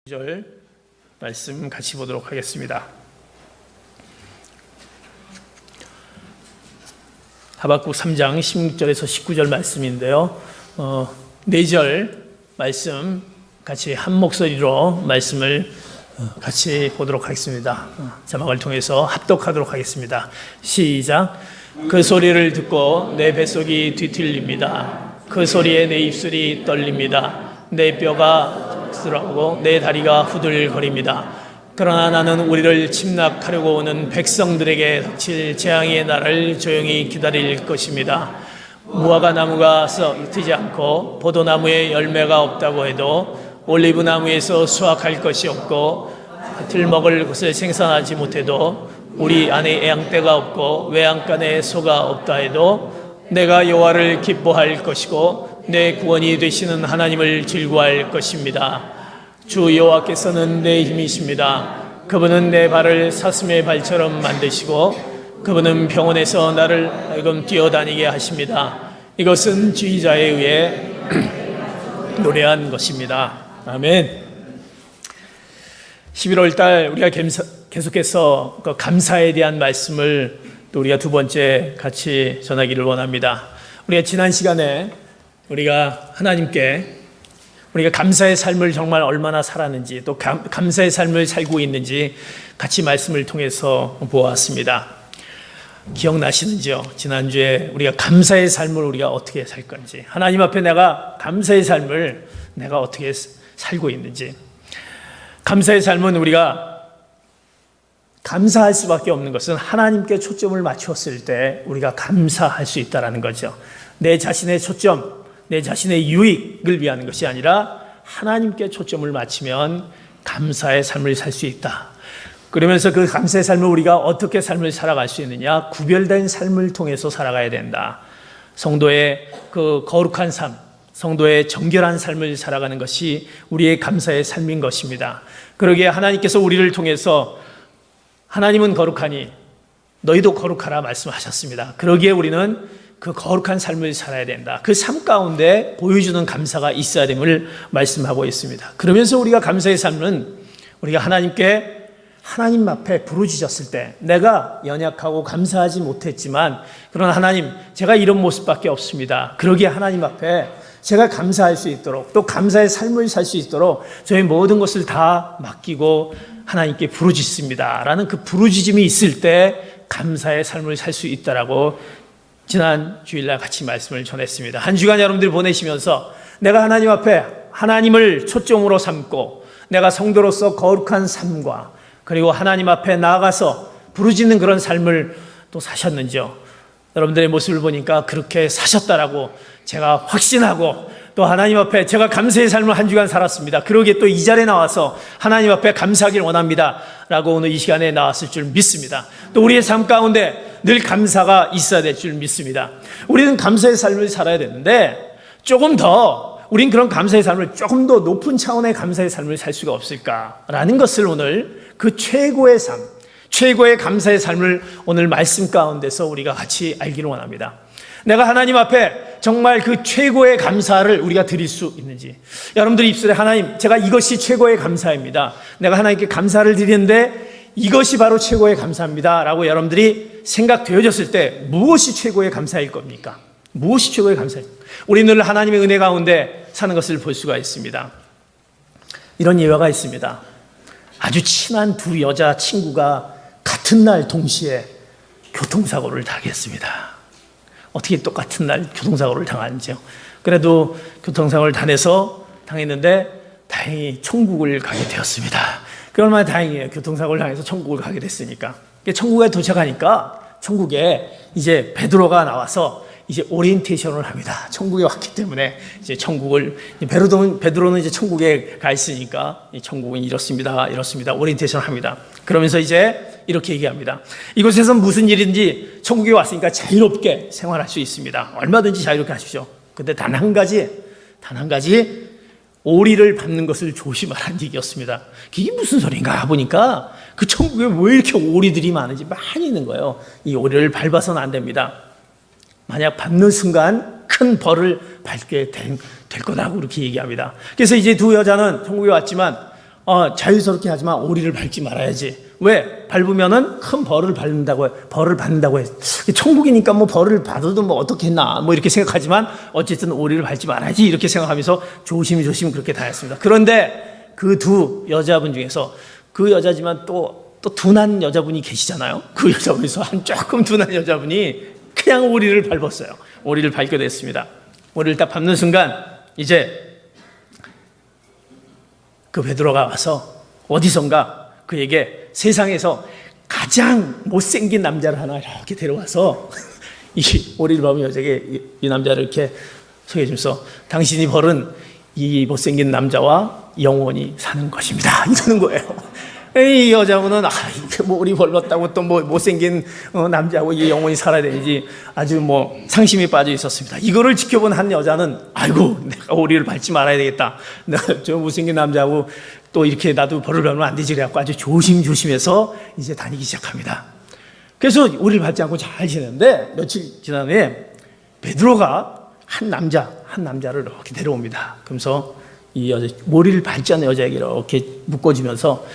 절 말씀 같이 보도록 하겠습니다. 하박국 3장 16절에서 19절 말씀인데요. 4절 말씀 같이 한 목소리로 말씀을 같이 보도록 하겠습니다. 자막을 통해서 합독하도록 하겠습니다. 시작. 그 소리를 듣고 내 뱃속이 뒤틀립니다. 그 소리에 내 입술이 떨립니다. 내 뼈가 쓰라고 내 다리가 후들거립니다. 그러나 나는 우리를 침략하려고 오는 백성들에게 닥칠 재앙의 날을 조용히 기다릴 것입니다. 무화과 나무가 썩지 않고 포도나무에 열매가 없다고 해도 올리브 나무에서 수확할 것이 없고 밭을 먹을 것을 생산하지 못해도 우리 안에 애양떼가 없고 외양간에 소가 없다 해도 내가 여호와를 기뻐할 것이고 내 구원이 되시는 하나님을 즐거워할 것입니다. 주 여호와께서는 내 힘이십니다. 그분은 내 발을 사슴의 발처럼 만드시고 그분은 병원에서 나를 하여금 뛰어다니게 하십니다. 이것은 지휘자에 의해 노래한 것입니다. 아멘. 11월 달 우리가 계속해서 그 감사에 대한 말씀을 또 우리가 두 번째 같이 전하기를 원합니다. 우리가 지난 시간에 우리가 하나님께 우리가 감사의 삶을 정말 얼마나 살았는지 또 감사의 삶을 살고 있는지 같이 말씀을 통해서 보았습니다. 기억나시는지요? 지난주에 우리가 감사의 삶을 우리가 어떻게 살 건지, 하나님 앞에 내가 감사의 삶을 내가 어떻게 살고 있는지. 감사의 삶은 우리가 감사할 수밖에 없는 것은 하나님께 초점을 맞추었을 때 우리가 감사할 수 있다는 거죠. 내 자신의 초점, 내 자신의 유익을 위한 것이 아니라 하나님께 초점을 맞추면 감사의 삶을 살 수 있다. 그러면서 그 감사의 삶을 우리가 어떻게 삶을 살아갈 수 있느냐? 구별된 삶을 통해서 살아가야 된다. 성도의 그 거룩한 삶, 성도의 정결한 삶을 살아가는 것이 우리의 감사의 삶인 것입니다. 그러기에 하나님께서 우리를 통해서 하나님은 거룩하니 너희도 거룩하라 말씀하셨습니다. 그러기에 우리는 그 거룩한 삶을 살아야 된다. 그 삶 가운데 보여주는 감사가 있어야 됨을 말씀하고 있습니다. 그러면서 우리가 감사의 삶은 우리가 하나님 앞에 부르짖었을 때 내가 연약하고 감사하지 못했지만 그러나 하나님 제가 이런 모습밖에 없습니다. 그러기에 하나님 앞에 제가 감사할 수 있도록 또 감사의 삶을 살 수 있도록 저희 모든 것을 다 맡기고 하나님께 부르짖습니다. 라는 그 부르짖음이 있을 때 감사의 삶을 살 수 있다라고 지난 주일날 같이 말씀을 전했습니다. 한 주간 여러분들이 보내시면서 내가 하나님 앞에 하나님을 초점으로 삼고 내가 성도로서 거룩한 삶과 그리고 하나님 앞에 나아가서 부르짖는 그런 삶을 또 사셨는지요? 여러분들의 모습을 보니까 그렇게 사셨다라고 제가 확신하고 또 하나님 앞에 제가 감사의 삶을 한 주간 살았습니다. 그러기에 또 이 자리에 나와서 하나님 앞에 감사하길 원합니다 라고 오늘 이 시간에 나왔을 줄 믿습니다. 또 우리의 삶 가운데 늘 감사가 있어야 될 줄 믿습니다. 우리는 감사의 삶을 살아야 되는데 조금 더 우린 그런 감사의 삶을 조금 더 높은 차원의 감사의 삶을 살 수가 없을까라는 것을 오늘 그 최고의 삶, 최고의 감사의 삶을 오늘 말씀 가운데서 우리가 같이 알기를 원합니다. 내가 하나님 앞에 정말 그 최고의 감사를 우리가 드릴 수 있는지. 여러분들이 입술에 하나님 제가 이것이 최고의 감사입니다. 내가 하나님께 감사를 드리는데 이것이 바로 최고의 감사입니다 라고 여러분들이 생각되어졌을 때 무엇이 최고의 감사일 겁니까? 무엇이 최고의 감사입니까? 우리는 늘 하나님의 은혜 가운데 사는 것을 볼 수가 있습니다. 이런 예화가 있습니다. 아주 친한 두 여자 친구가 같은 날 동시에 교통사고를 당했습니다. 어떻게 똑같은 날 교통사고를 당하는지요? 그래도 교통사고를 당했는데 다행히 천국을 가게 되었습니다. 그 얼마나 다행이에요. 교통사고를 당해서 천국을 가게 됐으니까. 천국에 도착하니까 천국에 이제 베드로가 나와서 이제 오리엔테이션을 합니다. 천국에 왔기 때문에 이제 천국을 베드로는 이제 천국에 가 있으니까 천국은 이렇습니다. 오리엔테이션을 합니다. 그러면서 이제 이렇게 얘기합니다. 이곳에서 무슨 일인지 천국에 왔으니까 자유롭게 생활할 수 있습니다. 얼마든지 자유롭게 하십시오. 근데 단 한 가지 오리를 밟는 것을 조심하라는 얘기였습니다. 그게 무슨 소리인가 보니까 그 천국에 왜 이렇게 오리들이 많은지 많이 있는 거예요. 이 오리를 밟아서는 안 됩니다. 만약 밟는 순간 큰 벌을 밟게 될 거라고 그렇게 얘기합니다. 그래서 이제 두 여자는 천국에 왔지만 자유스럽게 하지만 오리를 밟지 말아야지. 왜? 밟으면은 큰 벌을 받는다고 해. 천국이니까 뭐 벌을 받아도 뭐 어떻겠나 뭐 이렇게 생각하지만 어쨌든 오리를 밟지 말아야지 이렇게 생각하면서 조심조심 그렇게 다녔습니다. 그런데 그 두 여자분 중에서 그 여자지만 또 둔한 여자분이 계시잖아요. 그 여자분에서 한 조금 둔한 여자분이 그냥 오리를 밟았어요. 오리를 밟게 됐습니다. 오리를 딱 밟는 순간 이제 그 베드로가 와서 어디선가 그에게 세상에서 가장 못생긴 남자를 하나 이렇게 데려와서 이 오리를 밟은 여자에게 이 남자를 이렇게 소개해주면서 당신이 벌은 이 못생긴 남자와 영원히 사는 것입니다. 이러는 거예요. 이 여자분은 뭐 우리 벌렀다고 또 뭐 못생긴 남자하고 이 영원히 살아야 되는지 아주 뭐 상심이 빠져 있었습니다. 이거를 지켜본 한 여자는 아이고 내가 오리를 밟지 말아야 되겠다. 내가 저 못생긴 남자하고 또 이렇게 나도 벌을 밟으면 안 되지 그래갖고 아주 조심조심해서 이제 다니기 시작합니다. 그래서 오리를 밟지 않고 잘 지냈는데 며칠 지난 후에 베드로가 한 남자를 이렇게 데려옵니다. 그러면서 이 여자 오리를 밟지 않는 여자에게 이렇게 묶어주면서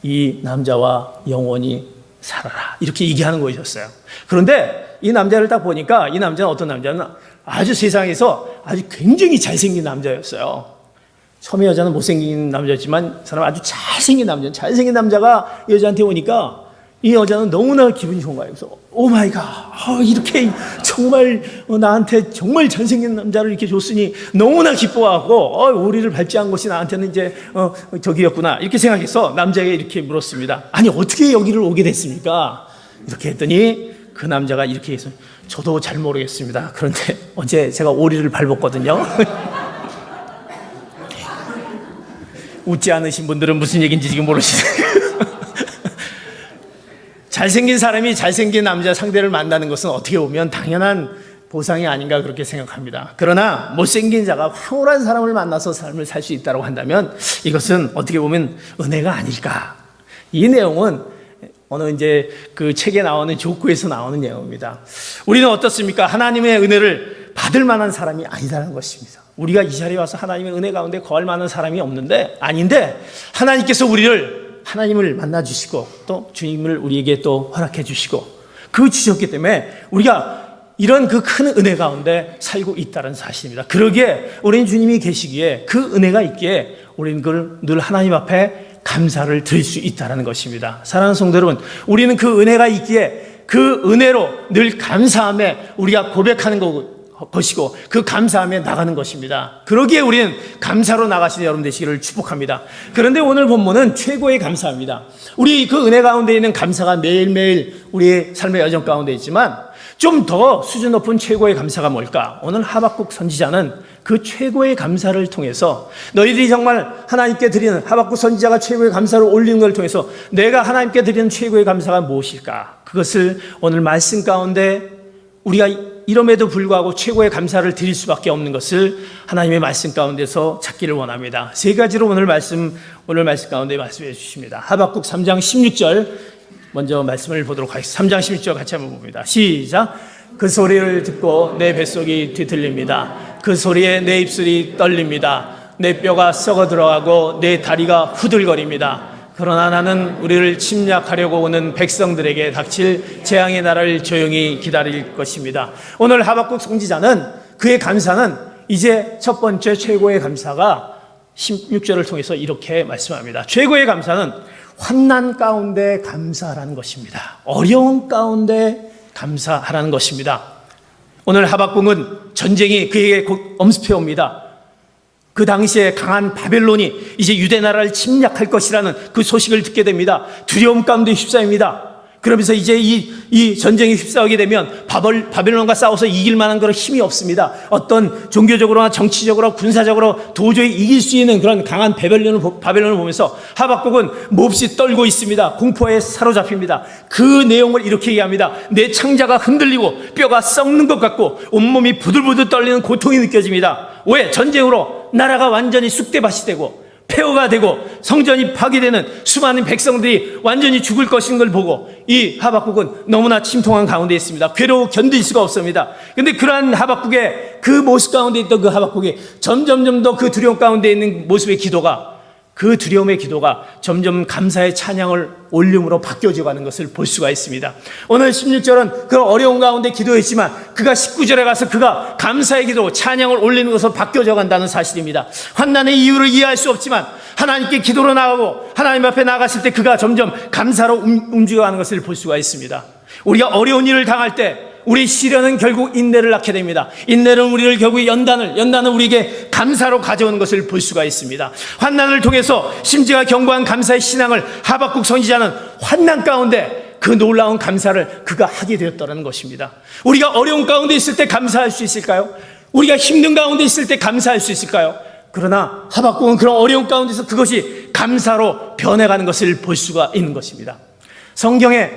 이 남자와 영원히 살아라 이렇게 얘기하는 것이었어요. 그런데 이 남자를 딱 보니까 이 남자는 어떤 남자는 아주 세상에서 아주 굉장히 잘생긴 남자였어요. 처음에 여자는 못생긴 남자였지만 사람 아주 잘생긴 남자가 여자한테 오니까 이 여자는 너무나 기분이 좋은 거예요. 그래서 오 마이 갓, 이렇게 정말 나한테 정말 잘생긴 남자를 이렇게 줬으니 너무나 기뻐하고 오리를 밟지 않은 것이 나한테는 이제 적이었구나 이렇게 생각해서 남자에게 이렇게 물었습니다. 아니 어떻게 여기를 오게 됐습니까? 이렇게 했더니 그 남자가 이렇게 해서 저도 잘 모르겠습니다. 그런데 어제 제가 오리를 밟았거든요. 웃지 않으신 분들은 무슨 얘기인지 지금 모르시네요. 잘생긴 사람이 잘생긴 남자 상대를 만나는 것은 어떻게 보면 당연한 보상이 아닌가 그렇게 생각합니다. 그러나 못생긴 자가 황홀한 사람을 만나서 삶을 살 수 있다고 한다면 이것은 어떻게 보면 은혜가 아닐까. 이 내용은 어느 이제 그 책에 나오는 족구에서 나오는 내용입니다. 우리는 어떻습니까? 하나님의 은혜를 받을 만한 사람이 아니다라는 것입니다. 우리가 이 자리에 와서 하나님의 은혜 가운데 거할 만한 사람이 아닌데 하나님께서 하나님을 만나주시고 또 주님을 우리에게 또 허락해 주시고 그 주셨기 때문에 우리가 이런 그 큰 은혜 가운데 살고 있다는 사실입니다. 그러기에 우리는 주님이 계시기에 그 은혜가 있기에 우리는 그걸 늘 하나님 앞에 감사를 드릴 수 있다는 것입니다. 사랑하는 성도 여러분, 우리는 그 은혜가 있기에 그 은혜로 늘 감사함에 우리가 고백하는 것이고 그 감사함에 나가는 것입니다. 그러기에 우리는 감사로 나가시는 여러분 되시기를 축복합니다. 그런데 오늘 본문은 최고의 감사입니다. 우리 그 은혜 가운데 있는 감사가 매일매일 우리의 삶의 여정 가운데 있지만 좀 더 수준 높은 최고의 감사가 뭘까? 오늘 하박국 선지자는 그 최고의 감사를 통해서 너희들이 정말 하나님께 드리는 하박국 선지자가 최고의 감사를 올리는 걸 통해서 내가 하나님께 드리는 최고의 감사가 무엇일까? 그것을 오늘 말씀 가운데 우리가 이럼에도 불구하고 최고의 감사를 드릴 수밖에 없는 것을 하나님의 말씀 가운데서 찾기를 원합니다. 세 가지로 오늘 말씀 가운데 말씀해 주십니다. 하박국 3장 16절 먼저 말씀을 보도록 하겠습니다. 3장 16절 같이 한번 봅니다. 시작. 그 소리를 듣고 내 뱃속이 뒤틀립니다. 그 소리에 내 입술이 떨립니다. 내 뼈가 썩어 들어가고 내 다리가 후들거립니다. 그러나 나는 우리를 침략하려고 오는 백성들에게 닥칠 재앙의 날을 조용히 기다릴 것입니다. 오늘 하박국 선지자는 그의 감사는 이제 첫 번째 최고의 감사가 16절을 통해서 이렇게 말씀합니다. 최고의 감사는 환난 가운데 감사하라는 것입니다. 어려운 가운데 감사하라는 것입니다. 오늘 하박국은 전쟁이 그에게 곧 엄습해 옵니다. 그 당시에 강한 바벨론이 이제 유대 나라를 침략할 것이라는 그 소식을 듣게 됩니다. 두려움 가운데 휩싸입니다. 그러면서 이제 이 전쟁에 휩싸이게 되면 바벨론과 싸워서 이길 만한 그런 힘이 없습니다. 어떤 종교적으로나 정치적으로 군사적으로 도저히 이길 수 있는 그런 강한 바벨론을 보면서 하박국은 몹시 떨고 있습니다. 공포에 사로잡힙니다. 그 내용을 이렇게 얘기합니다. 내 창자가 흔들리고 뼈가 썩는 것 같고 온몸이 부들부들 떨리는 고통이 느껴집니다. 왜? 전쟁으로 나라가 완전히 쑥대밭이 되고 폐허가 되고 성전이 파괴되는 수많은 백성들이 완전히 죽을 것인 걸 보고 이 하박국은 너무나 침통한 가운데 있습니다. 괴로워 견딜 수가 없습니다. 그런데 그러한 하박국의 그 모습 가운데 있던 그 하박국이 점점점 더 그 두려움 가운데 있는 모습의 기도가 그 두려움의 기도가 점점 감사의 찬양을 올림으로 바뀌어져 가는 것을 볼 수가 있습니다. 오늘 16절은 그 어려운 가운데 기도했지만 그가 19절에 가서 그가 감사의 기도, 찬양을 올리는 것으로 바뀌어져 간다는 사실입니다. 환난의 이유를 이해할 수 없지만 하나님께 기도로 나가고 하나님 앞에 나갔을 때 그가 점점 감사로 움직여가는 것을 볼 수가 있습니다. 우리가 어려운 일을 당할 때 우리 시련은 결국 인내를 낳게 됩니다. 인내는 우리를 결국 연단은 우리에게 감사로 가져오는 것을 볼 수가 있습니다. 환난을 통해서 심지어 견고한 감사의 신앙을 하박국 선지자는 환난 가운데 그 놀라운 감사를 그가 하게 되었다는 것입니다. 우리가 어려운 가운데 있을 때 감사할 수 있을까요? 우리가 힘든 가운데 있을 때 감사할 수 있을까요? 그러나 하박국은 그런 어려운 가운데서 그것이 감사로 변해가는 것을 볼 수가 있는 것입니다. 성경에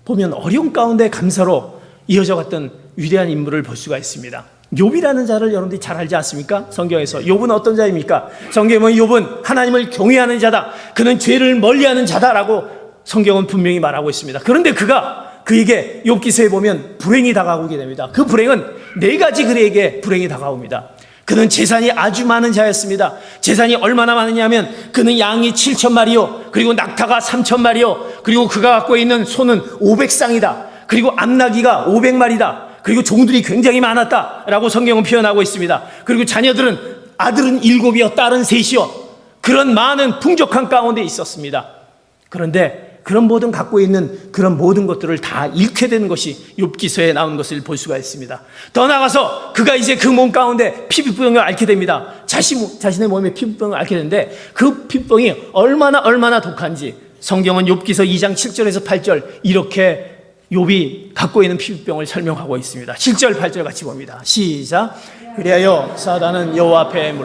보면 어려운 가운데 감사로 이어져 갔던 위대한 인물을 볼 수가 있습니다. 욥이라는 자를 여러분들이 잘 알지 않습니까? 성경에서 욥은 어떤 자입니까? 성경에 보면 욥은 하나님을 경외하는 자다, 그는 죄를 멀리하는 자다라고 성경은 분명히 말하고 있습니다. 그런데 그에게 욥기서에 보면 불행이 다가오게 됩니다. 그 불행은 4가지 그에게 불행이 다가옵니다. 그는 재산이 아주 많은 자였습니다. 재산이 얼마나 많으냐면 그는 양이 7,000마리요, 그리고 낙타가 3,000마리요, 그리고 그가 갖고 있는 소는 500쌍이다, 그리고 암나귀가 500마리다, 그리고 종들이 굉장히 많았다라고 성경은 표현하고 있습니다. 그리고 자녀들은 아들은 7이요, 딸은 3이요. 그런 많은 풍족한 가운데 있었습니다. 그런데 그런 모든 갖고 있는 그런 모든 것들을 다 잃게 되는 것이 욥기서에 나온 것을 볼 수가 있습니다. 더 나아가서 그가 이제 그 몸 가운데 피부병을 앓게 됩니다. 자신의 몸에 피부병을 앓게 되는데 그 피부병이 얼마나 독한지 성경은 욥기서 2장 7절에서 8절 이렇게 욥이 갖고 있는 피부병을 설명하고 있습니다. 7절 8절 같이 봅니다. 시작. 그리하여 사단은 여호와 앞에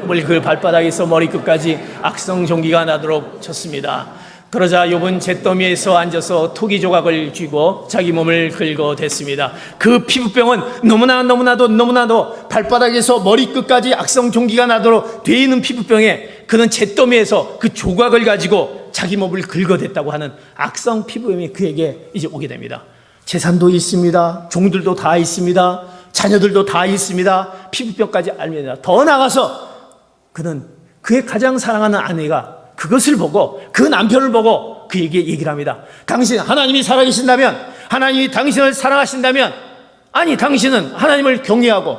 그 발바닥에서 머리끝까지 악성 종기가 나도록 쳤습니다. 그러자 욥은 잿더미에서 앉아서 토기 조각을 쥐고 자기 몸을 긁어댔습니다. 그 피부병은 너무나도 발바닥에서 머리끝까지 악성 종기가 나도록 돼 있는 피부병에 그는 잿더미에서 그 조각을 가지고 자기 몸을 긁어댔다고 하는 악성 피부병이 그에게 이제 오게 됩니다. 재산도 있습니다. 종들도 다 있습니다. 자녀들도 다 있습니다. 피부병까지 앓습니다. 더 나아가서 그는 그의 가장 사랑하는 아내가 그것을 보고 그 남편을 보고 그에게 얘기를 합니다. 당신 하나님이 살아계신다면, 하나님이 당신을 사랑하신다면, 아니 당신은 하나님을 경외하고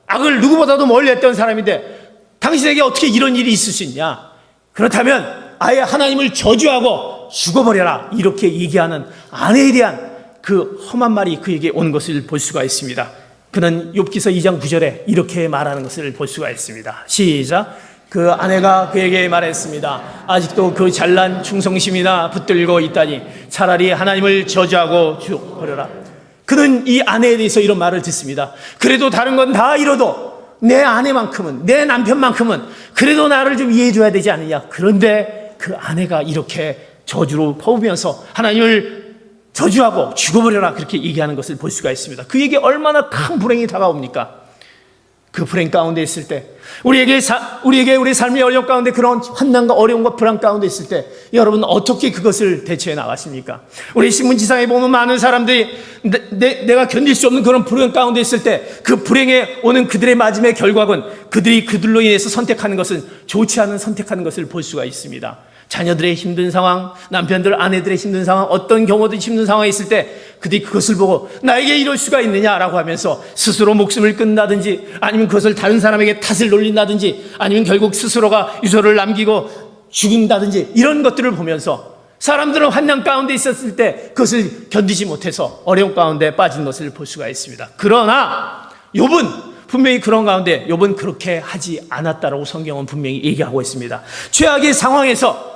악을 누구보다도 멀리했던 사람인데 당신에게 어떻게 이런 일이 있을 수 있냐? 그렇다면 아예 하나님을 저주하고 죽어버려라, 이렇게 얘기하는 아내에 대한 그 험한 말이 그에게 온 것을 볼 수가 있습니다. 그는 욥기서 2장 9절에 이렇게 말하는 것을 볼 수가 있습니다. 시작. 그 아내가 그에게 말했습니다. 아직도 그 잘난 충성심이나 붙들고 있다니 차라리 하나님을 저주하고 죽어버려라. 그는 이 아내에 대해서 이런 말을 듣습니다. 그래도 다른 건 다 잃어도 내 아내만큼은, 내 남편만큼은 그래도 나를 좀 이해해 줘야 되지 않느냐. 그런데 그 아내가 이렇게 저주로 퍼부면서 하나님을 저주하고 죽어버려라, 그렇게 얘기하는 것을 볼 수가 있습니다. 그에게 얼마나 큰 불행이 다가옵니까? 그 불행 가운데 있을 때, 우리에게 우리 삶의 어려움 가운데 그런 환난과 어려움과 불안 가운데 있을 때 여러분 어떻게 그것을 대처해 나가십니까? 우리 신문지상에 보면 많은 사람들이 내가 견딜 수 없는 그런 불행 가운데 있을 때 그 불행에 오는 그들의 마지막의 결과는 그들로 인해서 선택하는 것은 좋지 않은 선택하는 것을 볼 수가 있습니다. 자녀들의 힘든 상황, 남편들, 아내들의 힘든 상황, 어떤 경우든 힘든 상황에 있을 때 그들이 그것을 보고 나에게 이럴 수가 있느냐라고 하면서 스스로 목숨을 끊는다든지, 아니면 그것을 다른 사람에게 탓을 돌린다든지, 아니면 결국 스스로가 유서를 남기고 죽인다든지, 이런 것들을 보면서 사람들은 환난 가운데 있었을 때 그것을 견디지 못해서 어려움 가운데 빠진 것을 볼 수가 있습니다. 그러나 욥은 분명히 그런 가운데 욥은 그렇게 하지 않았다라고 성경은 분명히 얘기하고 있습니다. 최악의 상황에서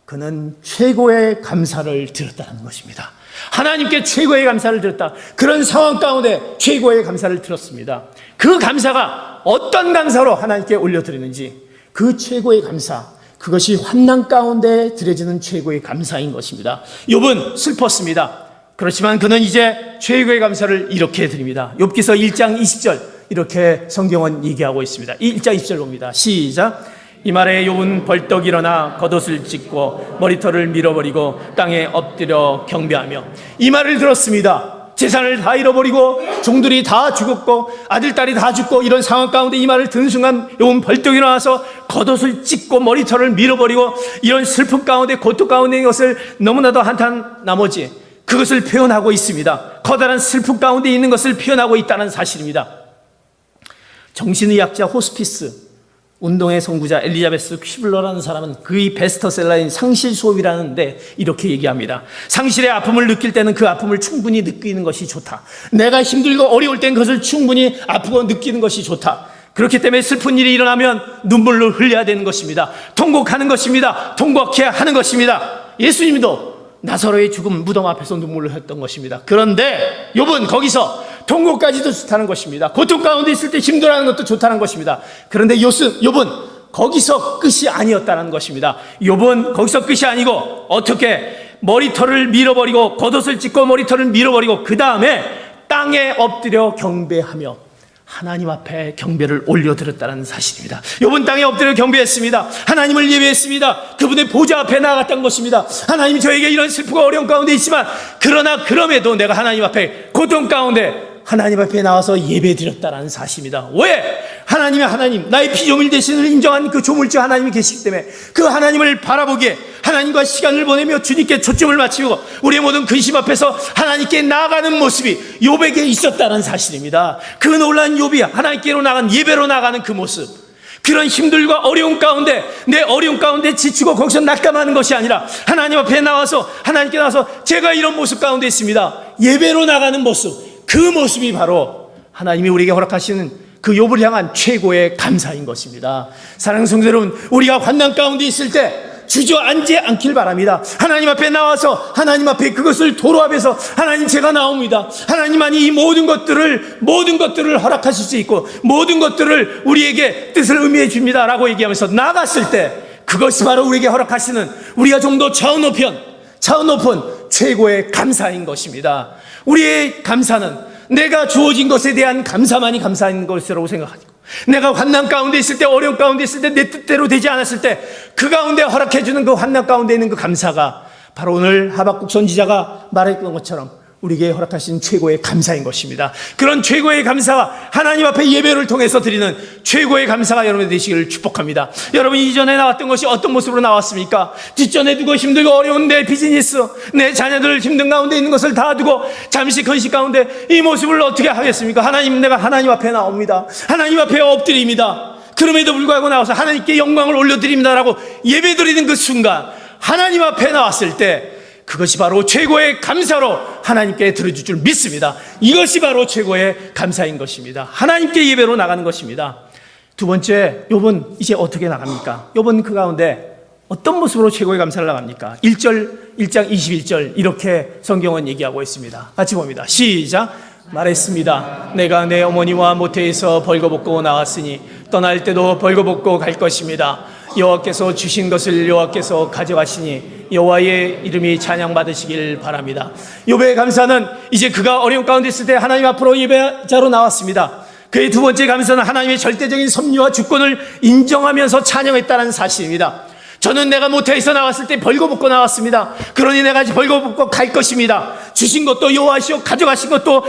그는 최고의 감사를 드렸다는 것입니다. 하나님께 최고의 감사를 드렸다. 그런 상황 가운데 최고의 감사를 드렸습니다. 그 감사가 어떤 감사로 하나님께 올려드리는지, 그 최고의 감사, 그것이 환난 가운데 드려지는 최고의 감사인 것입니다. 욥은 슬펐습니다. 그렇지만 그는 이제 최고의 감사를 이렇게 드립니다. 욥기서 1장 20절 이렇게 성경은 얘기하고 있습니다. 1장 20절 봅니다. 시작. 이 말에 욥은 벌떡 일어나 겉옷을 찢고 머리털을 밀어버리고 땅에 엎드려 경배하며, 이 말을 들었습니다. 재산을 다 잃어버리고 종들이 다 죽었고 아들, 딸이 다 죽고 이런 상황 가운데 이 말을 듣는 순간 욥은 벌떡 일어나서 겉옷을 찢고 머리털을 밀어버리고 이런 슬픔 가운데 고통 가운데 있는 것을 너무나도 한탄 나머지 그것을 표현하고 있습니다. 커다란 슬픔 가운데 있는 것을 표현하고 있다는 사실입니다. 정신의학자 호스피스 운동의 선구자 엘리자베스 퀴블러라는 사람은 그의 베스트셀러인 상실 수업이라는데 이렇게 얘기합니다. 상실의 아픔을 느낄 때는 그 아픔을 충분히 느끼는 것이 좋다. 내가 힘들고 어려울 땐 그것을 충분히 아프고 느끼는 것이 좋다. 그렇기 때문에 슬픈 일이 일어나면 눈물을 흘려야 되는 것입니다. 통곡하는 것입니다. 통곡해야 하는 것입니다. 예수님도 나사로의 죽음 무덤 앞에서 눈물을 흘렸던 것입니다. 그런데 욥은 거기서 통곡까지도 좋다는 것입니다. 고통 가운데 있을 때 힘들어하는 것도 좋다는 것입니다. 그런데 욥은 거기서 끝이 아니었다는 것입니다. 욥은 거기서 끝이 아니고 어떻게 머리털을 밀어버리고 겉옷을 찢고 머리털을 밀어버리고 그 다음에 땅에 엎드려 경배하며 하나님 앞에 경배를 올려드렸다는 사실입니다. 욥은 땅에 엎드려 경배했습니다. 하나님을 예배했습니다. 그분의 보좌 앞에 나아갔던 것입니다. 하나님, 저에게 이런 슬프고 어려운 가운데 있지만 그러나 그럼에도 내가 하나님 앞에 고통 가운데 하나님 앞에 나와서 예배드렸다는 사실입니다. 왜? 하나님, 나의 피조물 대신을 인정한 그 조물주 하나님이 계시기 때문에 그 하나님을 바라보기에 하나님과 시간을 보내며 주님께 초점을 맞추고 우리의 모든 근심 앞에서 하나님께 나아가는 모습이 욥에게 있었다는 사실입니다. 그 놀란 욥이 하나님께로 나간 예배로 나가는 그 모습, 그런 힘들과 어려움 가운데 내 어려움 가운데 지치고 거기서 낙감하는 것이 아니라 하나님 앞에 나와서 하나님께 나와서 제가 이런 모습 가운데 있습니다. 예배로 나가는 모습, 그 모습이 바로 하나님이 우리에게 허락하시는 그 욥을 향한 최고의 감사인 것입니다. 사랑하는 성도 여러분, 우리가 환난 가운데 있을 때 주저앉지 않길 바랍니다. 하나님 앞에 나와서 하나님 앞에 그것을 도로하면서 하나님, 제가 나옵니다. 하나님만이 이 모든 것들을 허락하실 수 있고 모든 것들을 우리에게 뜻을 의미해 줍니다 라고 얘기하면서 나갔을 때 그것이 바로 우리에게 허락하시는, 우리가 좀 더 차원 높은 최고의 감사인 것입니다. 우리의 감사는 내가 주어진 것에 대한 감사만이 감사인 것이라고 생각하고, 내가 환난 가운데 있을 때, 어려움 가운데 있을 때, 내 뜻대로 되지 않았을 때 그 가운데 허락해주는 그 환난 가운데 있는 그 감사가 바로 오늘 하박국 선지자가 말했던 것처럼 우리에게 허락하신 최고의 감사인 것입니다. 그런 최고의 감사가 하나님 앞에 예배를 통해서 드리는 최고의 감사가 여러분의 되시기를 축복합니다. 여러분, 이전에 나왔던 것이 어떤 모습으로 나왔습니까? 뒷전에 두고 힘들고 어려운 내 비즈니스, 내 자녀들 힘든 가운데 있는 것을 다 두고 잠시 건식 가운데 이 모습을 어떻게 하겠습니까? 하나님, 내가 하나님 앞에 나옵니다. 하나님 앞에 엎드립니다. 그럼에도 불구하고 나와서 하나님께 영광을 올려드립니다라고 예배드리는 그 순간, 하나님 앞에 나왔을 때 그것이 바로 최고의 감사로 하나님께 들어줄 줄 믿습니다. 이것이 바로 최고의 감사인 것입니다. 하나님께 예배로 나가는 것입니다. 두 번째, 욥은 이제 어떻게 나갑니까? 욥은 그 가운데 어떤 모습으로 최고의 감사를 나갑니까? 1장 21절 이렇게 성경은 얘기하고 있습니다. 같이 봅니다. 시작. 말했습니다. 내가 내 어머니와 모태에서 벌거벗고 나왔으니 떠날 때도 벌거벗고 갈 것입니다. 여호와께서 주신 것을 여호와께서 가져가시니 여호와의 이름이 찬양받으시길 바랍니다. 욥의 감사는 이제 그가 어려운 가운데 있을 때 하나님 앞으로 예배자로 나왔습니다. 그의 두 번째 감사는 하나님의 절대적인 섭리와 주권을 인정하면서 찬양했다는 사실입니다. 저는 내가 모태에서 나왔을 때 벌거벗고 나왔습니다. 그러니 내가 벌거벗고 갈 것입니다. 주신 것도 여호와시오 가져가신 것도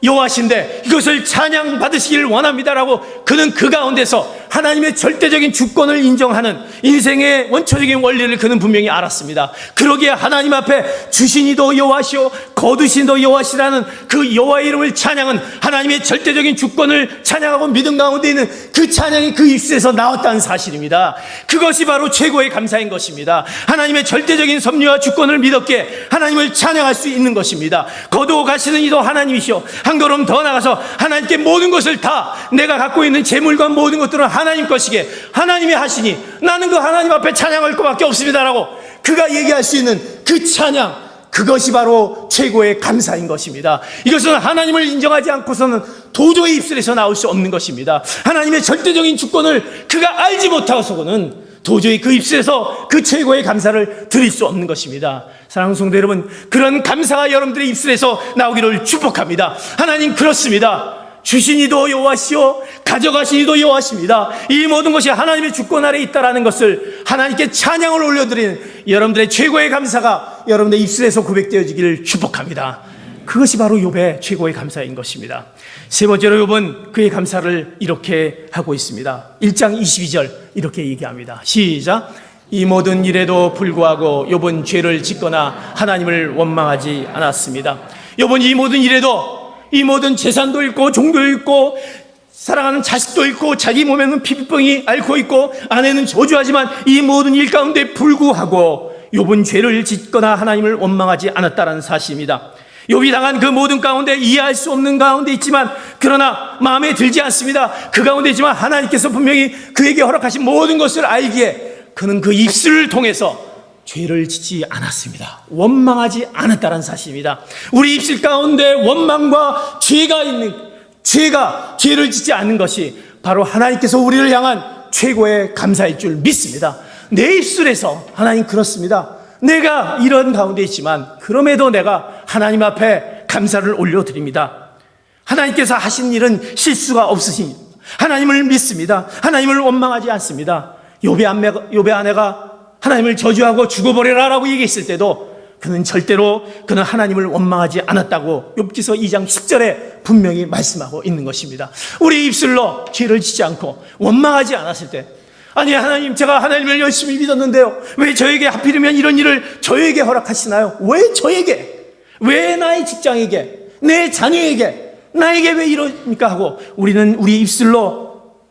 여호와신데 이것을 찬양받으시길 원합니다라고 그는 그 가운데서 하나님의 절대적인 주권을 인정하는 인생의 원초적인 원리를 그는 분명히 알았습니다. 그러기에 하나님 앞에 주신 이도 여호와시오 거두신 이도 여호와시라는 그 여호와의 이름을 찬양은 하나님의 절대적인 주권을 찬양하고 믿음 가운데 있는 그 찬양이 그 입술에서 나왔다는 사실입니다. 그것이 바로 최고의 감사인 것입니다. 하나님의 절대적인 섭리와 주권을 믿었기에 하나님을 찬양할 수 있는 것입니다. 거두어 가시는 이도 하나님이시오. 한 걸음 더 나가서 하나님께 모든 것을 다 내가 갖고 있는 재물과 모든 것들은 하나님 것이기에 하나님이 하시니 나는 그 하나님 앞에 찬양할 것밖에 없습니다라고 그가 얘기할 수 있는 그 찬양, 그것이 바로 최고의 감사인 것입니다. 이것은 하나님을 인정하지 않고서는 도저히 입술에서 나올 수 없는 것입니다. 하나님의 절대적인 주권을 그가 알지 못하고서는 도저히 그 입술에서 그 최고의 감사를 드릴 수 없는 것입니다. 사랑하는 성도 여러분, 그런 감사가 여러분들의 입술에서 나오기를 축복합니다. 하나님, 그렇습니다. 주신 이도 여호와시오 가져가신 이도 여호와십니다. 이 모든 것이 하나님의 주권 아래에 있다는 것을 하나님께 찬양을 올려드리는 여러분들의 최고의 감사가 여러분들의 입술에서 고백되어지기를 축복합니다. 그것이 바로 욥의 최고의 감사인 것입니다. 세 번째로 욥은 그의 감사를 이렇게 하고 있습니다. 1장 22절 이렇게 얘기합니다. 시작. 이 모든 일에도 불구하고 욥은 죄를 짓거나 하나님을 원망하지 않았습니다. 욥은 이 모든 일에도, 이 모든 재산도 있고 종도 있고 사랑하는 자식도 있고 자기 몸에는 피부병이 앓고 있고 아내는 저주하지만 이 모든 일 가운데 불구하고 욥은 죄를 짓거나 하나님을 원망하지 않았다는 사실입니다. 욥이 당한 그 모든 가운데 이해할 수 없는 가운데 있지만, 그러나 마음에 들지 않습니다. 그 가운데 있지만 하나님께서 분명히 그에게 허락하신 모든 것을 알기에 그는 그 입술을 통해서 죄를 짓지 않았습니다. 원망하지 않았다는 사실입니다. 우리 입술 가운데 원망과 죄를 짓지 않는 것이 바로 하나님께서 우리를 향한 최고의 감사일 줄 믿습니다. 내 입술에서 하나님 그렇습니다. 내가 이런 가운데 있지만 그럼에도 내가 하나님 앞에 감사를 올려드립니다. 하나님께서 하신 일은 실수가 없으시니 하나님을 믿습니다. 하나님을 원망하지 않습니다. 욥의 아내가 하나님을 저주하고 죽어버려라라고 얘기했을 때도 그는 하나님을 원망하지 않았다고 욥기서 2장 10절에 분명히 말씀하고 있는 것입니다. 우리 입술로 죄를 짓지 않고 원망하지 않았을 때, 아니 하나님, 제가 하나님을 열심히 믿었는데요, 왜 저에게 하필이면 이런 일을 저에게 허락하시나요? 왜 저에게? 왜 나의 직장에게? 내 자녀에게? 나에게 왜 이러니까 하고 우리는 우리 입술로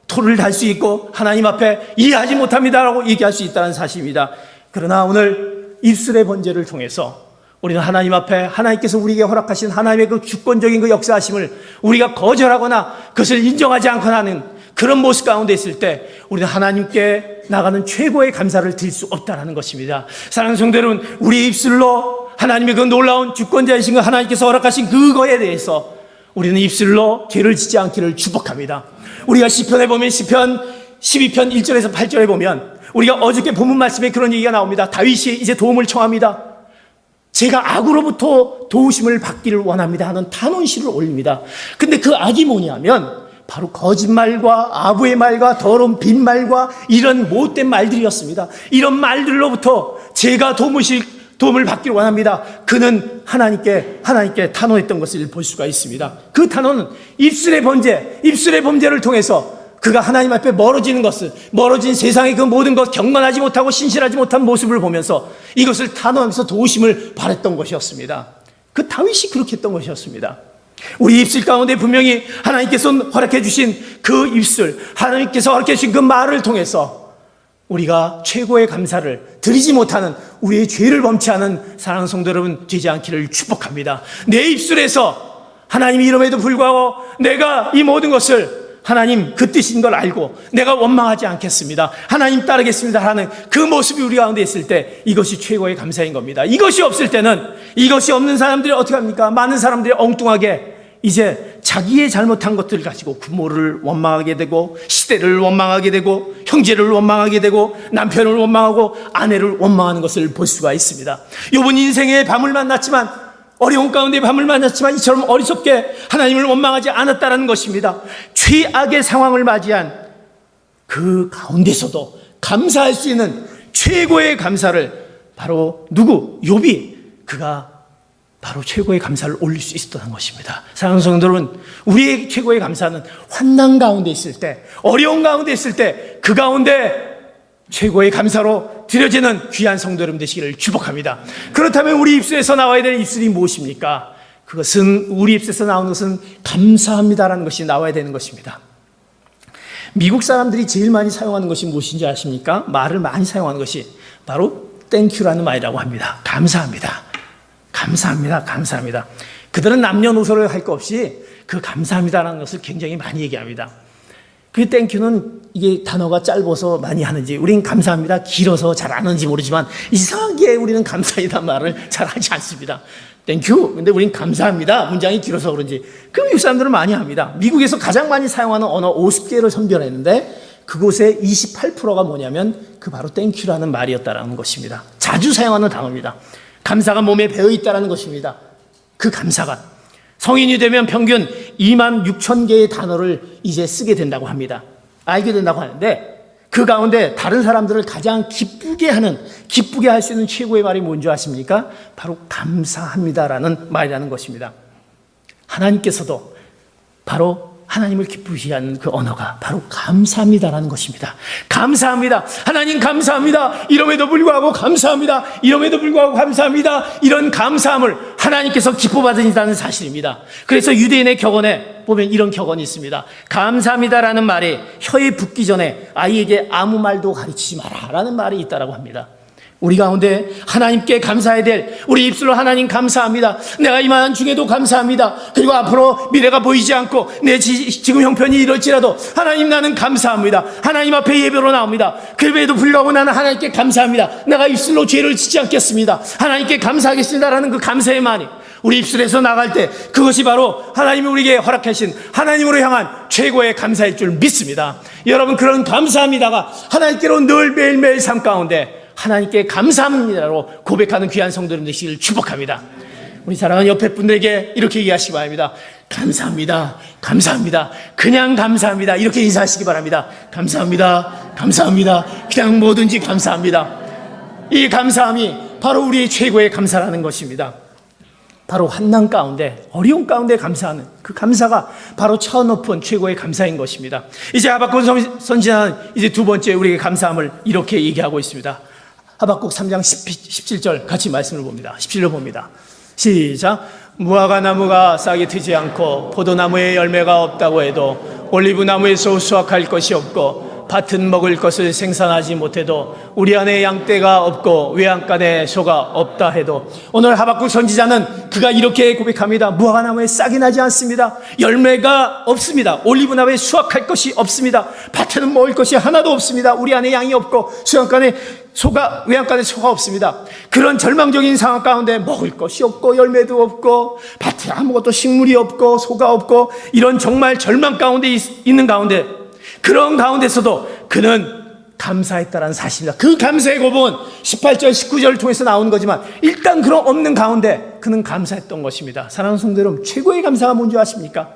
토를 달 수 있고 하나님 앞에 이해하지 못합니다라고 얘기할 수 있다는 사실입니다. 그러나 오늘 입술의 번제를 통해서 우리는 하나님 앞에 하나님께서 우리에게 허락하신 하나님의 그 주권적인 그 역사하심을 우리가 거절하거나 그것을 인정하지 않거나 하는 그런 모습 가운데 있을 때 우리는 하나님께 나가는 최고의 감사를 드릴 수 없다는 것입니다. 사랑하는 성도 여러분, 우리 입술로 하나님의 그 놀라운 주권자이신 그 하나님께서 허락하신 그거에 대해서 우리는 입술로 죄를 짓지 않기를 축복합니다. 우리가 시편에 보면 시편 12편 1절에서 8절에 보면 우리가 어저께 본문 말씀에 그런 얘기가 나옵니다. 다윗이 이제 도움을 청합니다. 제가 악으로부터 도우심을 받기를 원합니다 하는 탄원시를 올립니다. 근데 그 악이 뭐냐면 바로 거짓말과 아부의 말과 더러운 빈말과 이런 못된 말들이었습니다. 이런 말들로부터 제가 도움을 받기를 원합니다. 그는 하나님께 탄원했던 것을 볼 수가 있습니다. 그 탄원은 입술의 범죄를 통해서 그가 하나님 앞에 멀어진 세상의 그 모든 것, 경건하지 못하고 신실하지 못한 모습을 보면서 이것을 탄원하면서 도우심을 바랬던 것이었습니다. 그 다윗이 그렇게 했던 것이었습니다. 우리 입술 가운데 분명히 하나님께서 허락해 주신 그 입술, 하나님께서 허락해 주신 그 말을 통해서 우리가 최고의 감사를 드리지 못하는, 우리의 죄를 범치 않은 사랑하는 성도 여러분 되지 않기를 축복합니다. 내 입술에서 하나님 이름에도 불구하고 내가 이 모든 것을 하나님 그 뜻인 걸 알고 내가 원망하지 않겠습니다, 하나님 따르겠습니다 하는 그 모습이 우리 가운데 있을 때 이것이 최고의 감사인 겁니다. 이것이 없을 때는, 이것이 없는 사람들이 어떻게 합니까? 많은 사람들이 엉뚱하게 이제 자기의 잘못한 것들을 가지고 부모를 원망하게 되고, 시대를 원망하게 되고, 형제를 원망하게 되고, 남편을 원망하고, 아내를 원망하는 것을 볼 수가 있습니다. 욥은 인생의 밤을 만났지만, 어려운 가운데 밤을 만났지만 이처럼 어리석게 하나님을 원망하지 않았다는 것입니다. 최악의 상황을 맞이한 그 가운데서도 감사할 수 있는 최고의 감사를 바로 욥이 그가 바로 최고의 감사를 올릴 수 있었던 것입니다. 사랑하는 성도 여러분, 우리의 최고의 감사는 환난 가운데 있을 때, 어려운 가운데 있을 때 그 가운데 최고의 감사로 드려지는 귀한 성도 여러분 되시기를 축복합니다. 그렇다면 우리 입술에서 나와야 되는 입술이 무엇입니까? 그것은, 우리 입술에서 나오는 것은 감사합니다라는 것이 나와야 되는 것입니다. 미국 사람들이 제일 많이 사용하는 것이 무엇인지 아십니까? 말을 많이 사용하는 것이 바로 땡큐라는 말이라고 합니다. 감사합니다. 감사합니다. 그들은 남녀노소를 할 것 없이 그 감사합니다라는 것을 굉장히 많이 얘기합니다. 그 땡큐는 이게 단어가 짧아서 많이 하는지, 우린 감사합니다 길어서 잘 안 하는지 모르지만 이상하게 우리는 감사합니다 말을 잘 하지 않습니다. 땡큐. 근데 우린 감사합니다 문장이 길어서 그런지 그 미국 사람들은 많이 합니다. 미국에서 가장 많이 사용하는 언어 50개를 선별했는데 그곳의 28%가 뭐냐면 그 바로 땡큐라는 말이었다라는 것입니다. 자주 사용하는 단어입니다. 감사가 몸에 배어있다는 것입니다. 그 감사가 성인이 되면 평균 26,000개의 단어를 이제 쓰게 된다고 합니다. 알게 된다고 하는데 그 가운데 다른 사람들을 가장 기쁘게 할 수 있는 최고의 말이 뭔지 아십니까? 바로 감사합니다라는 말이라는 것입니다. 하나님께서도 바로 하나님을 기쁘시게 하는 그 언어가 바로 감사합니다라는 것입니다. 감사합니다. 하나님 감사합니다. 이름에도 불구하고 감사합니다. 이름에도 불구하고 감사합니다. 이런 감사함을 하나님께서 기뻐 받으신다는 사실입니다. 그래서 유대인의 격언에 보면 이런 격언이 있습니다. 감사합니다라는 말이 혀에 붙기 전에 아이에게 아무 말도 가르치지 마라라는 말이 있다라고 합니다. 우리 가운데 하나님께 감사해야 될 우리 입술로 하나님 감사합니다. 내가 이만한 중에도 감사합니다. 그리고 앞으로 미래가 보이지 않고 내 지금 형편이 이럴지라도 하나님 나는 감사합니다. 하나님 앞에 예배로 나옵니다. 그럼에도 불구하고 나는 하나님께 감사합니다. 내가 입술로 죄를 짓지 않겠습니다. 하나님께 감사하겠습니다라는 그 감사의 말이 우리 입술에서 나갈 때 그것이 바로 하나님이 우리에게 허락하신 하나님으로 향한 최고의 감사일 줄 믿습니다. 여러분, 그런 감사합니다가 하나님께로 늘 매일매일 삶 가운데 하나님께 감사합니다로 고백하는 귀한 성도님 되시기를 축복합니다. 우리 사랑하는 옆에 분들에게 이렇게 얘기하시기 바랍니다. 감사합니다. 감사합니다. 그냥 감사합니다. 이렇게 인사하시기 바랍니다. 감사합니다. 감사합니다. 그냥 뭐든지 감사합니다. 이 감사함이 바로 우리의 최고의 감사라는 것입니다. 바로 환난 가운데, 어려운 가운데 감사하는 그 감사가 바로 차 높은 최고의 감사인 것입니다. 이제 하박국 선지자는 이제 두 번째 우리에게 감사함을 이렇게 얘기하고 있습니다. 하박국 3장 17절 같이 말씀을 봅니다. 17절 봅니다. 시작. 무화과 나무가 싹이 트지 않고 포도나무에 열매가 없다고 해도 올리브나무에서 수확할 것이 없고 밭은 먹을 것을 생산하지 못해도 우리 안에 양떼가 없고 외양간에 소가 없다 해도, 오늘 하박국 선지자는 그가 이렇게 고백합니다. 무화과나무에 싹이 나지 않습니다. 열매가 없습니다. 올리브나무에 수확할 것이 없습니다. 밭에는 먹을 것이 하나도 없습니다. 우리 안에 양이 없고 외양간에 소가 없습니다. 그런 절망적인 상황 가운데 먹을 것이 없고 열매도 없고 밭에 아무것도 식물이 없고 소가 없고 이런 정말 절망 가운데 있는 가운데, 그런 가운데서도 그는 감사했다라는 사실입니다. 그 감사의 고백은 18절 19절을 통해서 나오는 거지만 일단 그런 없는 가운데 그는 감사했던 것입니다. 사랑하는 성도 여러분, 최고의 감사가 뭔지 아십니까?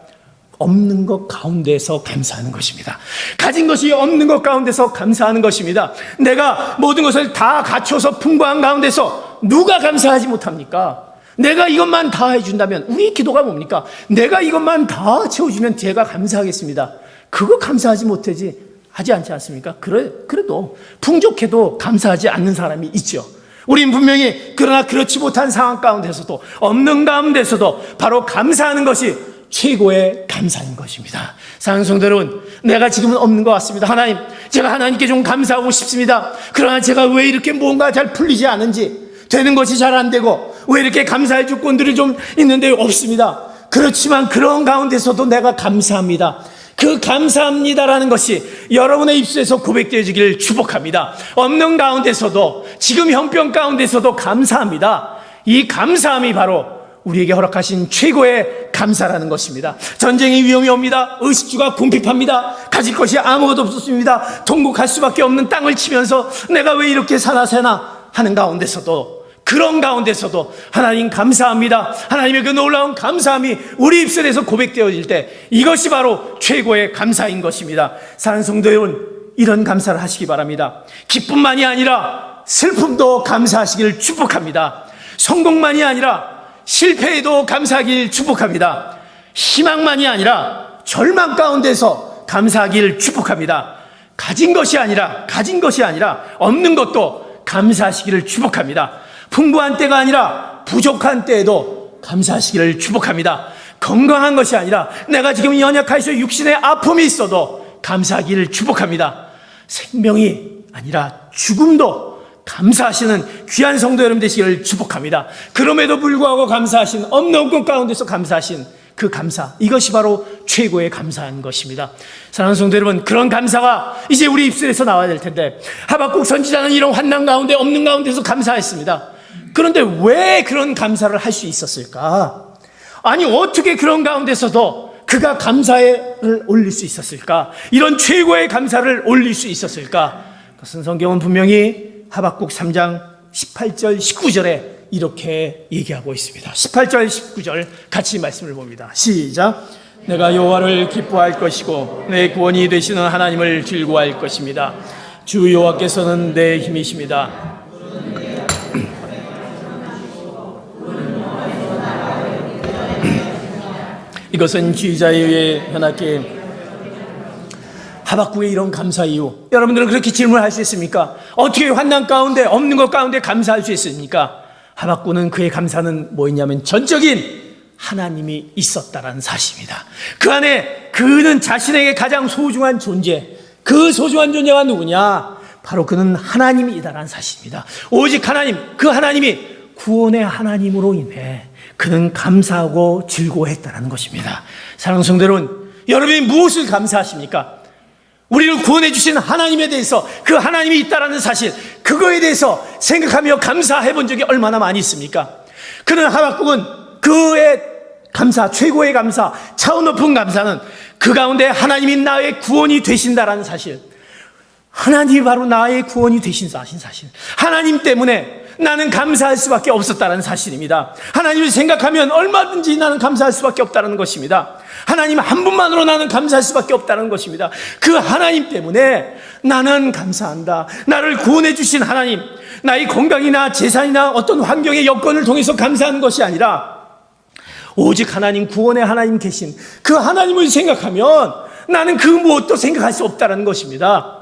없는 것 가운데서 감사하는 것입니다. 가진 것이 없는 것 가운데서 감사하는 것입니다. 내가 모든 것을 다 갖춰서 풍부한 가운데서 누가 감사하지 못합니까? 내가 이것만 다 해준다면, 우리 기도가 뭡니까? 내가 이것만 다 채워주면 제가 감사하겠습니다. 그거 감사하지 못하지 하지 않지 않습니까? 그래도 풍족해도 감사하지 않는 사람이 있죠. 우린 분명히 그러나 그렇지 못한 상황 가운데서도, 없는 가운데서도 바로 감사하는 것이 최고의 감사인 것입니다. 사랑하는 성도 여러분, 내가 지금은 없는 것 같습니다. 하나님, 제가 하나님께 좀 감사하고 싶습니다. 그러나 제가 왜 이렇게 뭔가 잘 풀리지 않은지, 되는 것이 잘 안 되고 왜 이렇게 감사의 조건들이 좀 있는데 없습니다. 그렇지만 그런 가운데서도 내가 감사합니다. 그 감사합니다라는 것이 여러분의 입술에서 고백되어지기를 축복합니다. 없는 가운데서도, 지금 형편 가운데서도 감사합니다. 이 감사함이 바로 우리에게 허락하신 최고의 감사라는 것입니다. 전쟁의 위험이 옵니다. 의식주가 궁핍합니다. 가질 것이 아무것도 없었습니다. 통곡할 수밖에 없는 땅을 치면서 내가 왜 이렇게 사나 하는 가운데서도, 그런 가운데서도 하나님 감사합니다. 하나님의 그 놀라운 감사함이 우리 입술에서 고백되어질 때 이것이 바로 최고의 감사인 것입니다. 사랑하는 성도 여러분, 이런 감사를 하시기 바랍니다. 기쁨만이 아니라 슬픔도 감사하시기를 축복합니다. 성공만이 아니라 실패에도 감사하기를 축복합니다. 희망만이 아니라 절망 가운데서 감사하기를 축복합니다. 가진 것이 아니라 없는 것도 감사하시기를 축복합니다. 풍부한 때가 아니라 부족한 때에도 감사하시기를 축복합니다. 건강한 것이 아니라 내가 지금 연약해서 육신의 아픔이 있어도 감사하기를 축복합니다. 생명이 아니라 죽음도 감사하시는 귀한 성도 여러분 되시기를 축복합니다. 그럼에도 불구하고 감사하신, 없는 것 가운데서 감사하신 그 감사, 이것이 바로 최고의 감사한 것입니다. 사랑하는 성도 여러분, 그런 감사가 이제 우리 입술에서 나와야 될 텐데, 하박국 선지자는 이런 환난 가운데, 없는 가운데서 감사했습니다. 그런데 왜 그런 감사를 할 수 있었을까? 아니, 어떻게 그런 가운데서도 그가 감사를 올릴 수 있었을까? 이런 최고의 감사를 올릴 수 있었을까? 그것은 성경은 분명히 하박국 3장 18절 19절에 이렇게 얘기하고 있습니다. 18절 19절 같이 말씀을 봅니다. 시작. 내가 여호와를 기뻐할 것이고 내 구원이 되시는 하나님을 즐거워할 것입니다. 주 여호와께서는 내 힘이십니다. 이것은 지휘자에 의해 현악기 하박국의 이런 감사 이유, 여러분들은 그렇게 질문할 수 있습니까? 어떻게 환난 가운데 없는 것 가운데 감사할 수 있습니까? 하박국은 그의 감사는 뭐였냐면 전적인 하나님이 있었다라는 사실입니다. 그 안에 그는 자신에게 가장 소중한 존재, 그 소중한 존재가 누구냐? 바로 그는 하나님이다라는 사실입니다. 오직 하나님, 그 하나님이 구원의 하나님으로 인해 그는 감사하고 즐거워했다는 것입니다. 사랑하는 성도 여러분, 여러분이 무엇을 감사하십니까? 우리를 구원해 주신 하나님에 대해서, 그 하나님이 있다는 사실, 그거에 대해서 생각하며 감사해 본 적이 얼마나 많이 있습니까? 그는 하박국은 그의 감사, 최고의 감사, 차원 높은 감사는 그 가운데 하나님이 나의 구원이 되신다라는 사실, 하나님이 바로 나의 구원이 되신 사실, 하나님 때문에 나는 감사할 수밖에 없었다는 사실입니다. 하나님을 생각하면 얼마든지 나는 감사할 수밖에 없다는 것입니다. 하나님 한 분만으로 나는 감사할 수밖에 없다는 것입니다. 그 하나님 때문에 나는 감사한다. 나를 구원해 주신 하나님, 나의 건강이나 재산이나 어떤 환경의 여건을 통해서 감사하는 것이 아니라 오직 하나님, 구원의 하나님 계신 그 하나님을 생각하면 나는 그 무엇도 생각할 수 없다는 것입니다.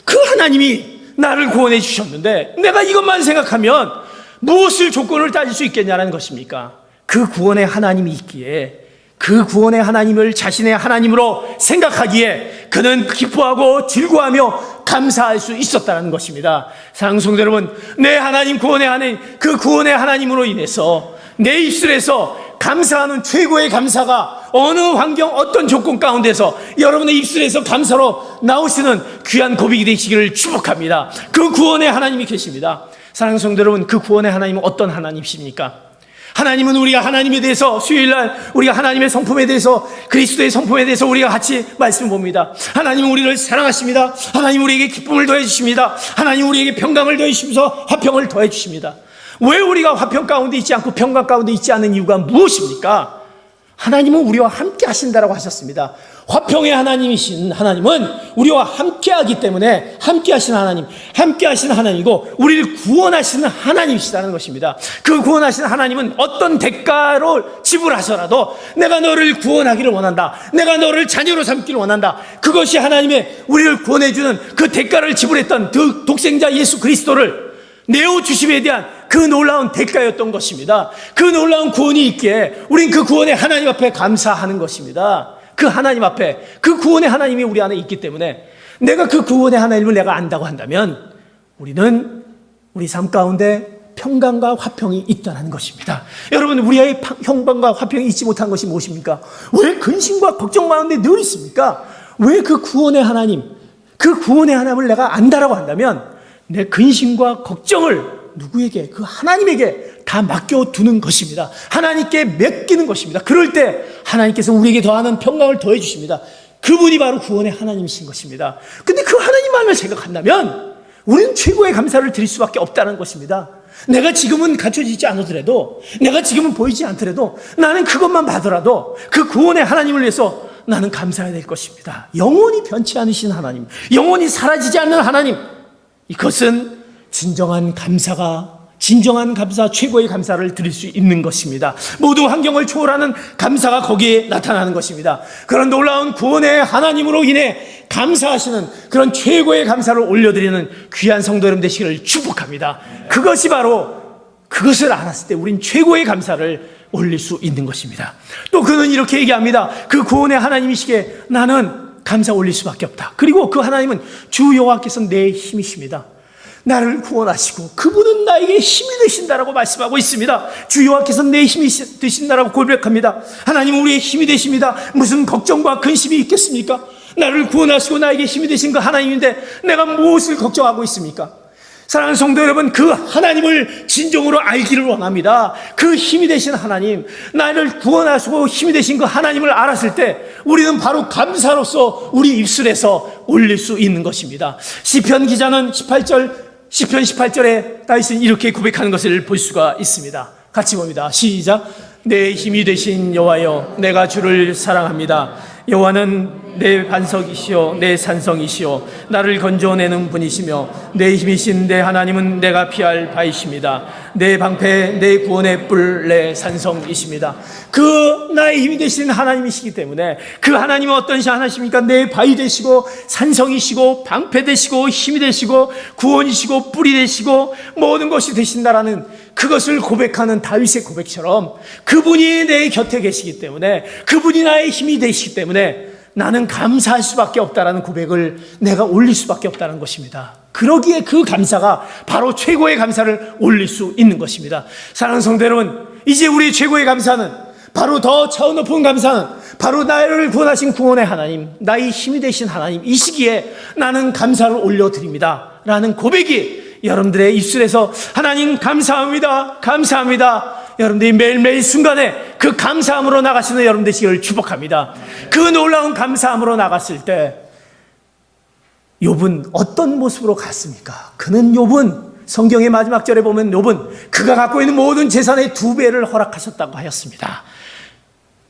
그 하나님이 나를 구원해 주셨는데 내가 이것만 생각하면 무엇을 조건을 따질 수 있겠냐는 것입니까? 그 구원의 하나님이 있기에, 그 구원의 하나님을 자신의 하나님으로 생각하기에 그는 기뻐하고 즐거워하며 감사할 수 있었다는 것입니다. 사랑하는 성도 여러분, 내 하나님, 구원의 하나님, 그 구원의 하나님으로 인해서 내 입술에서 감사하는 최고의 감사가 어느 환경, 어떤 조건 가운데서 여러분의 입술에서 감사로 나오시는 귀한 고백이 되시기를 축복합니다. 그 구원의 하나님이 계십니다. 사랑하는 성도 여러분, 그 구원의 하나님은 어떤 하나님이십니까? 하나님은 우리가 하나님에 대해서, 수요일날 우리가 하나님의 성품에 대해서, 그리스도의 성품에 대해서 우리가 같이 말씀 봅니다. 하나님은 우리를 사랑하십니다. 하나님 우리에게 기쁨을 더해 주십니다. 하나님 우리에게 평강을 더해 주시면서 화평을 더해 주십니다. 왜 우리가 화평 가운데 있지 않고 평강 가운데 있지 않은 이유가 무엇입니까? 하나님은 우리와 함께 하신다라고 하셨습니다. 화평의 하나님이신 하나님은 우리와 함께 하기 때문에 함께 하신 하나님, 함께 하신 하나님이고 우리를 구원하시는 하나님이시다는 것입니다. 그 구원하시는 하나님은 어떤 대가로 지불하셔라도 내가 너를 구원하기를 원한다, 내가 너를 자녀로 삼기를 원한다, 그것이 하나님의 우리를 구원해주는 그 대가를 지불했던 그 독생자 예수 그리스도를 내어주심에 대한 그 놀라운 대가였던 것입니다. 그 놀라운 구원이 있기에 우린 그 구원의 하나님 앞에 감사하는 것입니다. 그 하나님 앞에, 그 구원의 하나님이 우리 안에 있기 때문에 내가 그 구원의 하나님을 내가 안다고 한다면 우리는 우리 삶 가운데 평강과 화평이 있다는 것입니다. 여러분, 우리의 평강과 화평이 있지 못한 것이 무엇입니까? 왜 근심과 걱정 가운데 늘 있습니까? 왜 그 구원의 하나님, 그 구원의 하나님을 내가 안다라고 한다면 내 근심과 걱정을 누구에게? 그 하나님에게 다 맡겨두는 것입니다. 하나님께 맡기는 것입니다. 그럴 때 하나님께서 우리에게 더하는 평강을 더해 주십니다. 그분이 바로 구원의 하나님이신 것입니다. 근데 그 하나님만을 생각한다면 우리는 최고의 감사를 드릴 수밖에 없다는 것입니다. 내가 지금은 갖춰지지 않더라도, 내가 지금은 보이지 않더라도 나는 그것만 봐더라도 그 구원의 하나님을 위해서 나는 감사해야 될 것입니다. 영원히 변치 않으신 하나님, 영원히 사라지지 않는 하나님, 이것은 진정한 감사, 최고의 감사를 드릴 수 있는 것입니다. 모든 환경을 초월하는 감사가 거기에 나타나는 것입니다. 그런 놀라운 구원의 하나님으로 인해 감사하시는 그런 최고의 감사를 올려드리는 귀한 성도 여러분 되시기를 축복합니다. 그것이 바로, 그것을 알았을 때 우린 최고의 감사를 올릴 수 있는 것입니다. 또 그는 이렇게 얘기합니다. 그 구원의 하나님이시기에 나는 감사 올릴 수밖에 없다. 그리고 그 하나님은 주 여호와께서 내 힘이십니다. 나를 구원하시고 그분은 나에게 힘이 되신다라고 말씀하고 있습니다. 주 여호와께서 내 힘이 되신다라고 고백합니다. 하나님은 우리의 힘이 되십니다. 무슨 걱정과 근심이 있겠습니까? 나를 구원하시고 나에게 힘이 되신 그 하나님인데 내가 무엇을 걱정하고 있습니까? 사랑하는 성도 여러분, 그 하나님을 진정으로 알기를 원합니다. 그 힘이 되신 하나님, 나를 구원하시고 힘이 되신 그 하나님을 알았을 때 우리는 바로 감사로서 우리 입술에서 올릴 수 있는 것입니다. 시편 기자는 18절에 다윗은 이렇게 고백하는 것을 볼 수가 있습니다. 같이 봅니다. 시작. 내 힘이 되신 여호와여, 내가 주를 사랑합니다. 여호와는 내 반석이시오 내 산성이시오 나를 건져내는 분이시며 내 힘이신 내 하나님은 내가 피할 바이십니다. 내 방패 내 구원의 뿔 내 산성이십니다. 그 나의 힘이 되시는 하나님이시기 때문에 그 하나님은 어떤 하나님이십니까? 내 바위 되시고 산성이시고 방패 되시고 힘이 되시고 구원이시고 뿔이 되시고 모든 것이 되신다라는 그것을 고백하는 다윗의 고백처럼 그분이 내 곁에 계시기 때문에 그분이 나의 힘이 되시기 때문에 나는 감사할 수밖에 없다라는 고백을 내가 올릴 수밖에 없다는 것입니다. 그러기에 그 감사가 바로 최고의 감사를 올릴 수 있는 것입니다. 사랑하는 성도 여러분, 이제 우리 최고의 감사는 바로 더 차원 높은 감사는 바로 나를 구원하신 구원의 하나님, 나의 힘이 되신 하나님, 이 시기에 나는 감사를 올려드립니다 라는 고백이 여러분들의 입술에서 하나님 감사합니다 감사합니다, 여러분들이 매일매일 순간에 그 감사함으로 나가시는 여러분 되시기를 축복합니다. 그 놀라운 감사함으로 나갔을 때 욥은 어떤 모습으로 갔습니까? 그는 욥은 성경의 마지막 절에 보면 욥은 그가 갖고 있는 모든 재산의 2배를 허락하셨다고 하였습니다.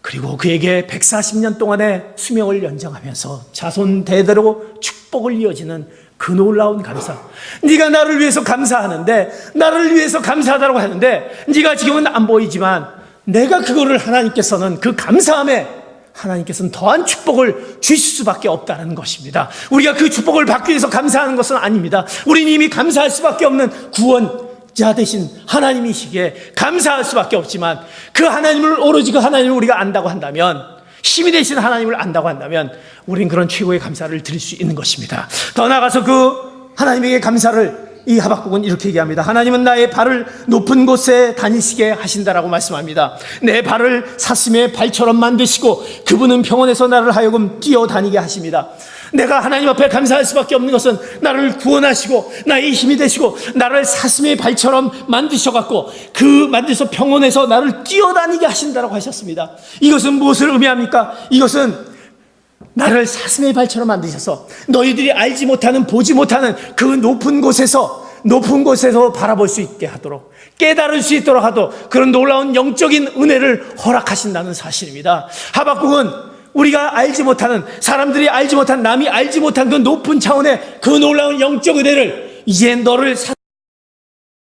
그리고 그에게 140년 동안의 수명을 연장하면서 자손 대대로 축복을 이어지는 그 놀라운 감사. 네가 나를 위해서 감사하는데, 나를 위해서 감사하다고 하는데 네가 지금은 안 보이지만 내가 그거를 하나님께서는 그 감사함에 하나님께서는 더한 축복을 주실 수밖에 없다는 것입니다. 우리가 그 축복을 받기 위해서 감사하는 것은 아닙니다. 우리는 이미 감사할 수밖에 없는 구원자 되신 하나님이시기에 감사할 수밖에 없지만 그 하나님을 오로지 그 하나님을 우리가 안다고 한다면, 힘이 되신 하나님을 안다고 한다면 우리는 그런 최고의 감사를 드릴 수 있는 것입니다. 더 나아가서 그 하나님에게 감사를 이 하박국은 이렇게 얘기합니다. 하나님은 나의 발을 높은 곳에 다니시게 하신다라고 말씀합니다. 내 발을 사슴의 발처럼 만드시고 그분은 평원에서 나를 하여금 뛰어다니게 하십니다. 내가 하나님 앞에 감사할 수밖에 없는 것은 나를 구원하시고 나의 힘이 되시고 나를 사슴의 발처럼 만드셔갖고 그 만드셔 평원에서 나를 뛰어다니게 하신다라고 하셨습니다. 이것은 무엇을 의미합니까? 이것은 나를 사슴의 발처럼 만드셔서 너희들이 알지 못하는, 보지 못하는 그 높은 곳에서 바라볼 수 있게 하도록, 깨달을 수 있도록 하도록 그런 놀라운 영적인 은혜를 허락하신다는 사실입니다. 하박국은 우리가 알지 못하는, 사람들이 알지 못한, 남이 알지 못한 그 높은 차원의 그 놀라운 영적 은혜를 이제 너를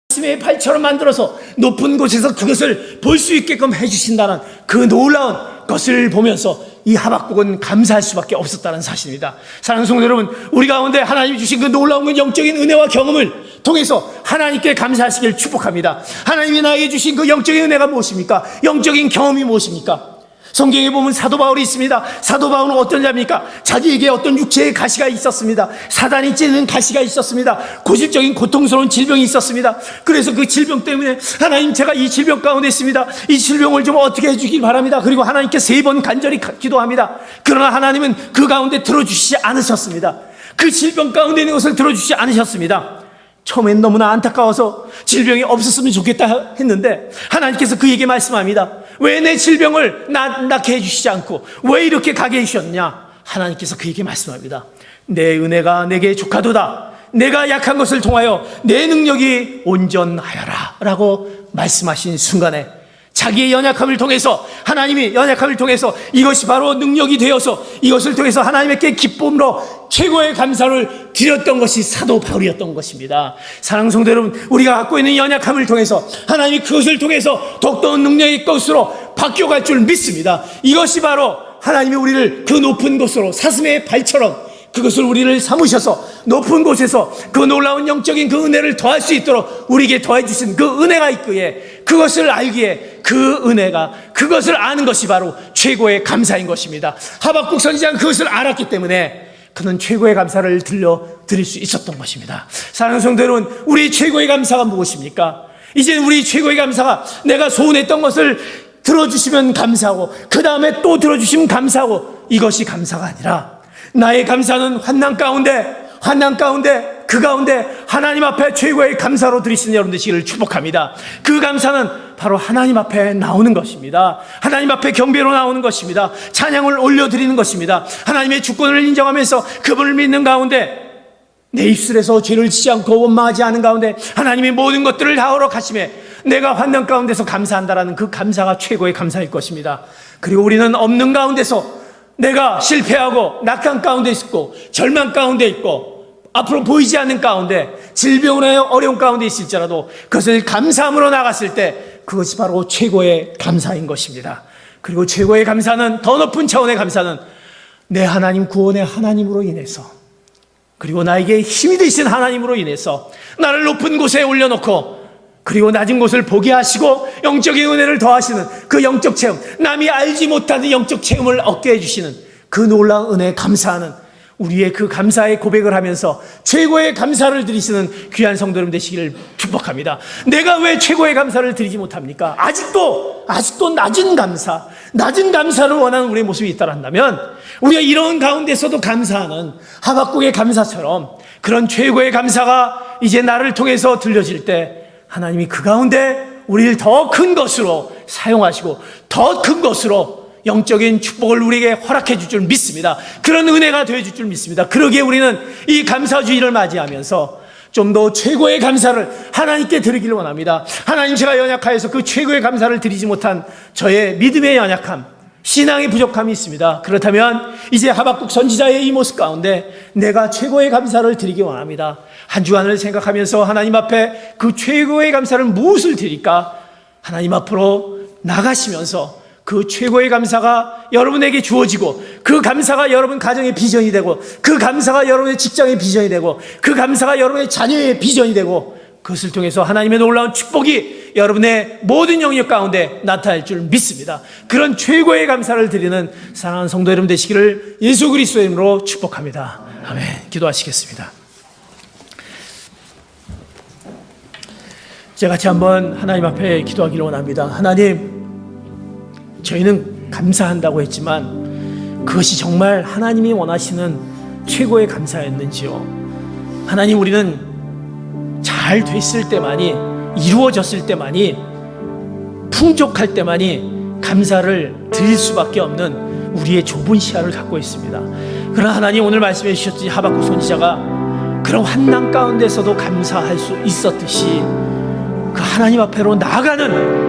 사슴의 발처럼 만들어서 높은 곳에서 그것을 볼 수 있게끔 해주신다는 그 놀라운 것을 보면서 이 하박국은 감사할 수밖에 없었다는 사실입니다. 사랑하는 성도 여러분, 우리 가운데 하나님이 주신 그 놀라운 그 영적인 은혜와 경험을 통해서 하나님께 감사하시길 축복합니다. 하나님이 나에게 주신 그 영적인 은혜가 무엇입니까? 영적인 경험이 무엇입니까? 성경에 보면 사도 바울이 있습니다. 사도 바울은 어떤 자입니까? 자기에게 어떤 육체의 가시가 있었습니다. 사단이 찌는 가시가 있었습니다. 고질적인 고통스러운 질병이 있었습니다. 그래서 그 질병 때문에 하나님, 제가 이 질병 가운데 있습니다. 이 질병을 좀 어떻게 해주길 바랍니다. 그리고 하나님께 3번 간절히 기도합니다. 그러나 하나님은 그 가운데 들어주시지 않으셨습니다. 그 질병 가운데 있는 것을 들어주시지 않으셨습니다. 처음엔 너무나 안타까워서 질병이 없었으면 좋겠다 했는데 하나님께서 그에게 말씀합니다. 왜 내 질병을 낫게 해주시지 않고 왜 이렇게 가게 해주셨냐? 하나님께서 그에게 말씀합니다. 내 은혜가 내게 족하도다. 내가 약한 것을 통하여 내 능력이 온전하여라 라고 말씀하신 순간에 자기의 연약함을 통해서, 하나님이 연약함을 통해서 이것이 바로 능력이 되어서 이것을 통해서 하나님께 기쁨으로 최고의 감사를 드렸던 것이 사도 바울이었던 것입니다. 사랑하는 성도 여러분, 우리가 갖고 있는 연약함을 통해서 하나님이 그것을 통해서 더욱더 능력의 것으로 바뀌어갈 줄 믿습니다. 이것이 바로 하나님이 우리를 그 높은 곳으로 사슴의 발처럼 그것을 우리를 삼으셔서 높은 곳에서 그 놀라운 영적인 그 은혜를 더할 수 있도록 우리에게 더해 주신 그 은혜가 있기에, 그것을 알기에 그 은혜가, 그것을 아는 것이 바로 최고의 감사인 것입니다. 하박국 선지자는 그것을 알았기 때문에 그는 최고의 감사를 드릴 수 있었던 것입니다. 사랑하는 성도 여러분, 우리 최고의 감사가 무엇입니까? 이제 우리 최고의 감사가 내가 소원했던 것을 들어주시면 감사하고 그 다음에 또 들어주시면 감사하고, 이것이 감사가 아니라 나의 감사는 환난 가운데 그 가운데 하나님 앞에 최고의 감사로 드리시는 여러분 되시기를 축복합니다. 그 감사는 바로 하나님 앞에 나오는 것입니다. 하나님 앞에 경배로 나오는 것입니다. 찬양을 올려드리는 것입니다. 하나님의 주권을 인정하면서 그분을 믿는 가운데 내 입술에서 죄를 지지 않고 원망하지 않은 가운데 하나님이 모든 것들을 다 허락하심에 내가 환난 가운데서 감사한다라는 그 감사가 최고의 감사일 것입니다. 그리고 우리는 없는 가운데서 내가 실패하고 낙한 가운데 있고 절망 가운데 있고 앞으로 보이지 않는 가운데 질병으로 어려운 가운데 있을지라도 그것을 감사함으로 나갔을 때 그것이 바로 최고의 감사인 것입니다. 그리고 최고의 감사는, 더 높은 차원의 감사는 내 하나님, 구원의 하나님으로 인해서, 그리고 나에게 힘이 되신 하나님으로 인해서 나를 높은 곳에 올려놓고 그리고 낮은 곳을 보게 하시고 영적인 은혜를 더하시는 그 영적 체험, 남이 알지 못하는 영적 체험을 얻게 해주시는 그 놀라운 은혜에 감사하는 우리의 그 감사의 고백을 하면서 최고의 감사를 드리시는 귀한 성도 여러분 되시기를 축복합니다. 내가 왜 최고의 감사를 드리지 못합니까? 아직도 낮은 감사를 원하는 우리의 모습이 있다란다면 우리가 이런 가운데서도 감사하는 하박국의 감사처럼 그런 최고의 감사가 이제 나를 통해서 들려질 때 하나님이 그 가운데 우리를 더 큰 것으로 사용하시고 더 큰 것으로 영적인 축복을 우리에게 허락해 줄 줄 믿습니다. 그런 은혜가 되어줄 줄 믿습니다. 그러기에 우리는 이 감사주의를 맞이하면서 좀 더 최고의 감사를 하나님께 드리기를 원합니다. 하나님, 제가 연약하여서 그 최고의 감사를 드리지 못한 저의 믿음의 연약함, 신앙의 부족함이 있습니다. 그렇다면 이제 하박국 선지자의 이 모습 가운데 내가 최고의 감사를 드리기 원합니다. 한 주간을 생각하면서 하나님 앞에 그 최고의 감사를 무엇을 드릴까? 하나님 앞으로 나가시면서 그 최고의 감사가 여러분에게 주어지고 그 감사가 여러분 가정의 비전이 되고 그 감사가 여러분의 직장의 비전이 되고 그 감사가 여러분의 자녀의 비전이 되고 그것을 통해서 하나님의 놀라운 축복이 여러분의 모든 영역 가운데 나타날 줄 믿습니다. 그런 최고의 감사를 드리는 사랑하는 성도 여러분 되시기를 예수 그리스도의 이름으로 축복합니다. 아멘. 기도하시겠습니다. 제가 같이 한번 하나님 앞에 기도하기를 원합니다. 하나님, 저희는 감사한다고 했지만 그것이 정말 하나님이 원하시는 최고의 감사였는지요? 하나님, 우리는 잘 됐을 때만이, 이루어졌을 때만이, 풍족할 때만이 감사를 드릴 수밖에 없는 우리의 좁은 시야를 갖고 있습니다. 그러나 하나님, 오늘 말씀해 주셨듯이 하박국 선지자가 그런 환난 가운데서도 감사할 수 있었듯이 그 하나님 앞에로 나아가는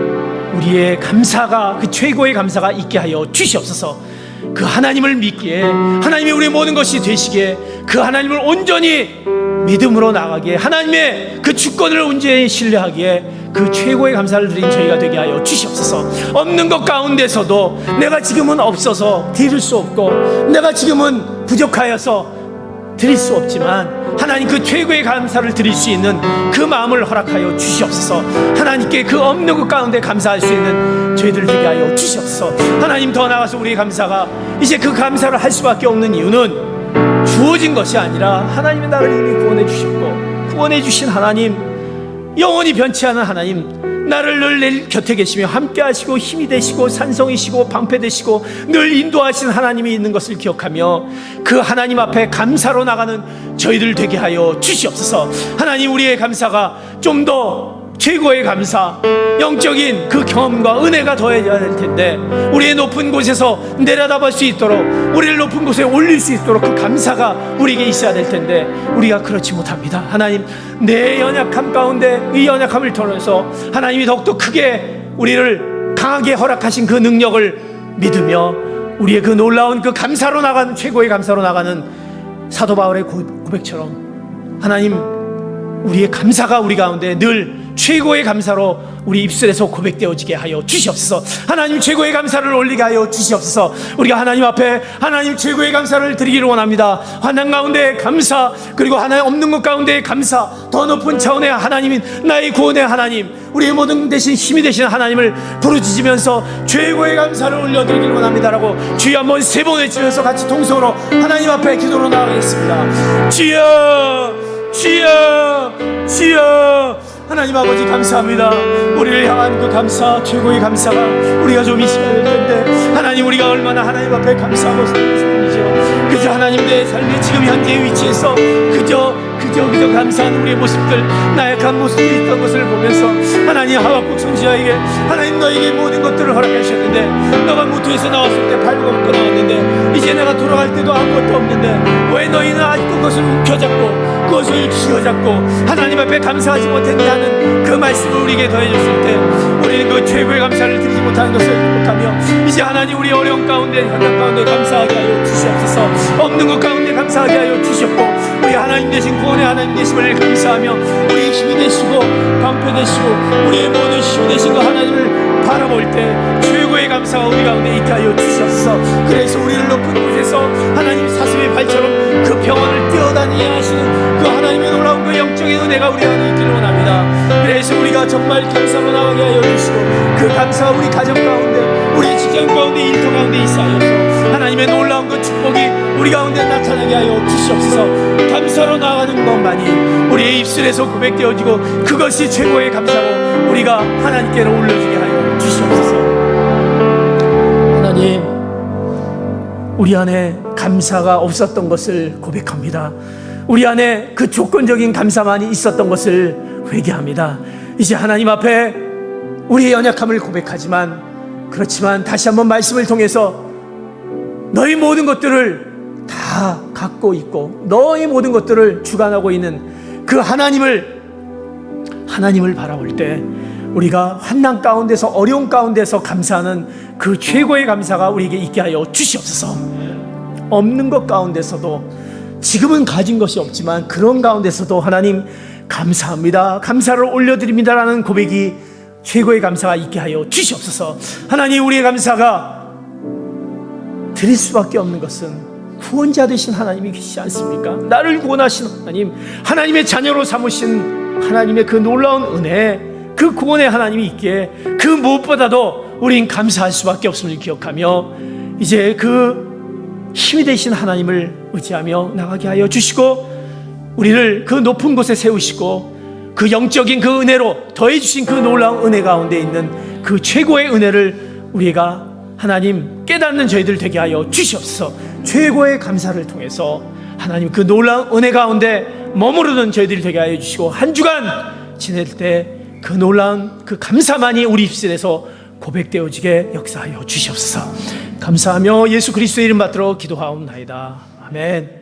우리의 감사가, 그 최고의 감사가 있게 하여 주시옵소서. 그 하나님을 믿기에, 하나님이 우리의 모든 것이 되시기에, 그 하나님을 온전히 믿음으로 나가기에, 하나님의 그 주권을 온전히 신뢰하기에 그 최고의 감사를 드린 저희가 되게 하여 주시옵소서. 없는 것 가운데서도 내가 지금은 없어서 드릴 수 없고 내가 지금은 부족하여서 드릴 수 없지만 하나님, 그 최고의 감사를 드릴 수 있는 그 마음을 허락하여 주시옵소서. 하나님께 그 없는 것 가운데 감사할 수 있는 저희들 되게 하여 주시옵소서. 하나님, 더 나아가서 우리의 감사가 이제 그 감사를 할 수밖에 없는 이유는 주어진 것이 아니라 하나님이 나를 이미 구원해 주셨고, 구원해 주신 하나님, 영원히 변치 않은 하나님, 나를 늘 내 곁에 계시며 함께 하시고 힘이 되시고 산성이시고 방패 되시고 늘 인도하시는 하나님이 있는 것을 기억하며 그 하나님 앞에 감사로 나가는 저희들 되게 하여 주시옵소서. 하나님, 우리의 감사가 좀 더 최고의 감사, 영적인 그 경험과 은혜가 더해져야 될 텐데 우리의 높은 곳에서 내려다볼 수 있도록, 우리를 높은 곳에 올릴 수 있도록 그 감사가 우리에게 있어야 될 텐데 우리가 그렇지 못합니다. 하나님, 내 연약함 가운데 이 연약함을 통해서 하나님이 더욱더 크게 우리를 강하게 허락하신 그 능력을 믿으며 우리의 그 놀라운 그 감사로 나가는, 최고의 감사로 나가는 사도 바울의 고백처럼 하나님, 우리의 감사가 우리 가운데 늘 최고의 감사로 우리 입술에서 고백되어지게 하여 주시옵소서. 하나님, 최고의 감사를 올리게 하여 주시옵소서. 우리가 하나님 앞에 하나님 최고의 감사를 드리기를 원합니다. 환난 가운데 감사, 그리고 하나님 없는 것 가운데 감사, 더 높은 차원의 하나님인 나의 구원의 하나님, 우리의 모든 대신 힘이 되시는 하나님을 부르짖으면서 최고의 감사를 올려드리기를 원합니다라고 주여 한번 3번 외치면서 같이 동성으로 하나님 앞에 기도로 나가겠습니다. 주여, 주여, 주여. 하나님 아버지, 감사합니다. 우리를 향한 그 감사, 최고의 감사가 우리가 좀 있어야 될 텐데 하나님, 우리가 얼마나 하나님 앞에 감사하고 살죠. 그저 하나님, 내 삶의 지금 현재의 위치에서 그저 감사하는 우리의 모습들, 나약한 모습들이 있던 것을 보면서 하나님, 하박국 선지자에게 하나님, 너에게 모든 것들을 허락해 주셨는데 너가 무토에서 나왔을 때 발부가 먹고 나왔는데 이제 내가 돌아갈 때도 아무것도 없는데 왜 너희는 아직도 그것을 움켜잡고 그것을 쥐어잡고 하나님 앞에 감사하지 못했냐 하는 그 말씀을 우리에게 더해줬을 때 우리는 그 최고의 감사를 드리지 못하는 것을 회복하며 이제 하나님 우리 어려운 가운데 환난 가운데 감사하게 하여 주시옵소서. 없는 것 가운데 감사하게 하여 주시옵고 우리 하나님 되신 구원의 하나님 되심을 감사하며 우리 힘이 되시고 방패 되시고 우리의 모든 힘 되신 그 하나님을 바라볼 때 최고의 감사가 우리 가운데 있게 하여 주시옵소서. 그래서 우리를 높은 곳에서 하나님 사슴의 발처럼 그 평안을 뛰어다니게 하시는 그 하나님의 놀라운 그 영적인 은혜가 우리 안에 있기를 원합니다. 그래서 우리가 정말 감사로 나가게 하여 주시고 그 감사가 우리 가정 가운데 우리 직장 가운데 일터 가운데 있어서 하나님의 놀라운 그 축복이 우리 가운데 나타나게 하여 주시옵소서. 감사로 나가는 것만이 우리의 입술에서 고백되어지고 그것이 최고의 감사로 우리가 하나님께로 올려주게 하여 주시옵소서. 하나님, 우리 안에 감사가 없었던 것을 고백합니다. 우리 안에 그 조건적인 감사만이 있었던 것을 회개합니다. 이제 하나님 앞에 우리의 연약함을 고백하지만 그렇지만 다시 한번 말씀을 통해서 너희 모든 것들을 다 갖고 있고 너의 모든 것들을 주관하고 있는 그 하나님을 바라볼 때 우리가 환난 가운데서 어려운 가운데서 감사하는 그 최고의 감사가 우리에게 있게 하여 주시옵소서. 없는 것 가운데서도 지금은 가진 것이 없지만 그런 가운데서도 하나님 감사합니다, 감사를 올려드립니다라는 고백이 최고의 감사가 있게 하여 주시옵소서. 하나님, 우리의 감사가 드릴 수밖에 없는 것은 구원자 되신 하나님이 계시지 않습니까? 나를 구원하신 하나님, 하나님의 자녀로 삼으신 하나님의 그 놀라운 은혜, 그 구원의 하나님이 있기에 그 무엇보다도 우린 감사할 수밖에 없음을 기억하며 이제 그 힘이 되신 하나님을 의지하며 나가게 하여 주시고 우리를 그 높은 곳에 세우시고 그 영적인 그 은혜로 더해주신 그 놀라운 은혜 가운데 있는 그 최고의 은혜를 우리가 하나님 깨닫는 저희들 되게 하여 주시옵소서. 최고의 감사를 통해서 하나님 그 놀라운 은혜 가운데 머무르는 저희들이 되게 하여 주시고 한 주간 지낼 때 그 놀라운 그 감사만이 우리 입술에서 고백되어지게 역사하여 주시옵소서. 감사하며 예수 그리스도의 이름 받들어 기도하옵나이다. 아멘.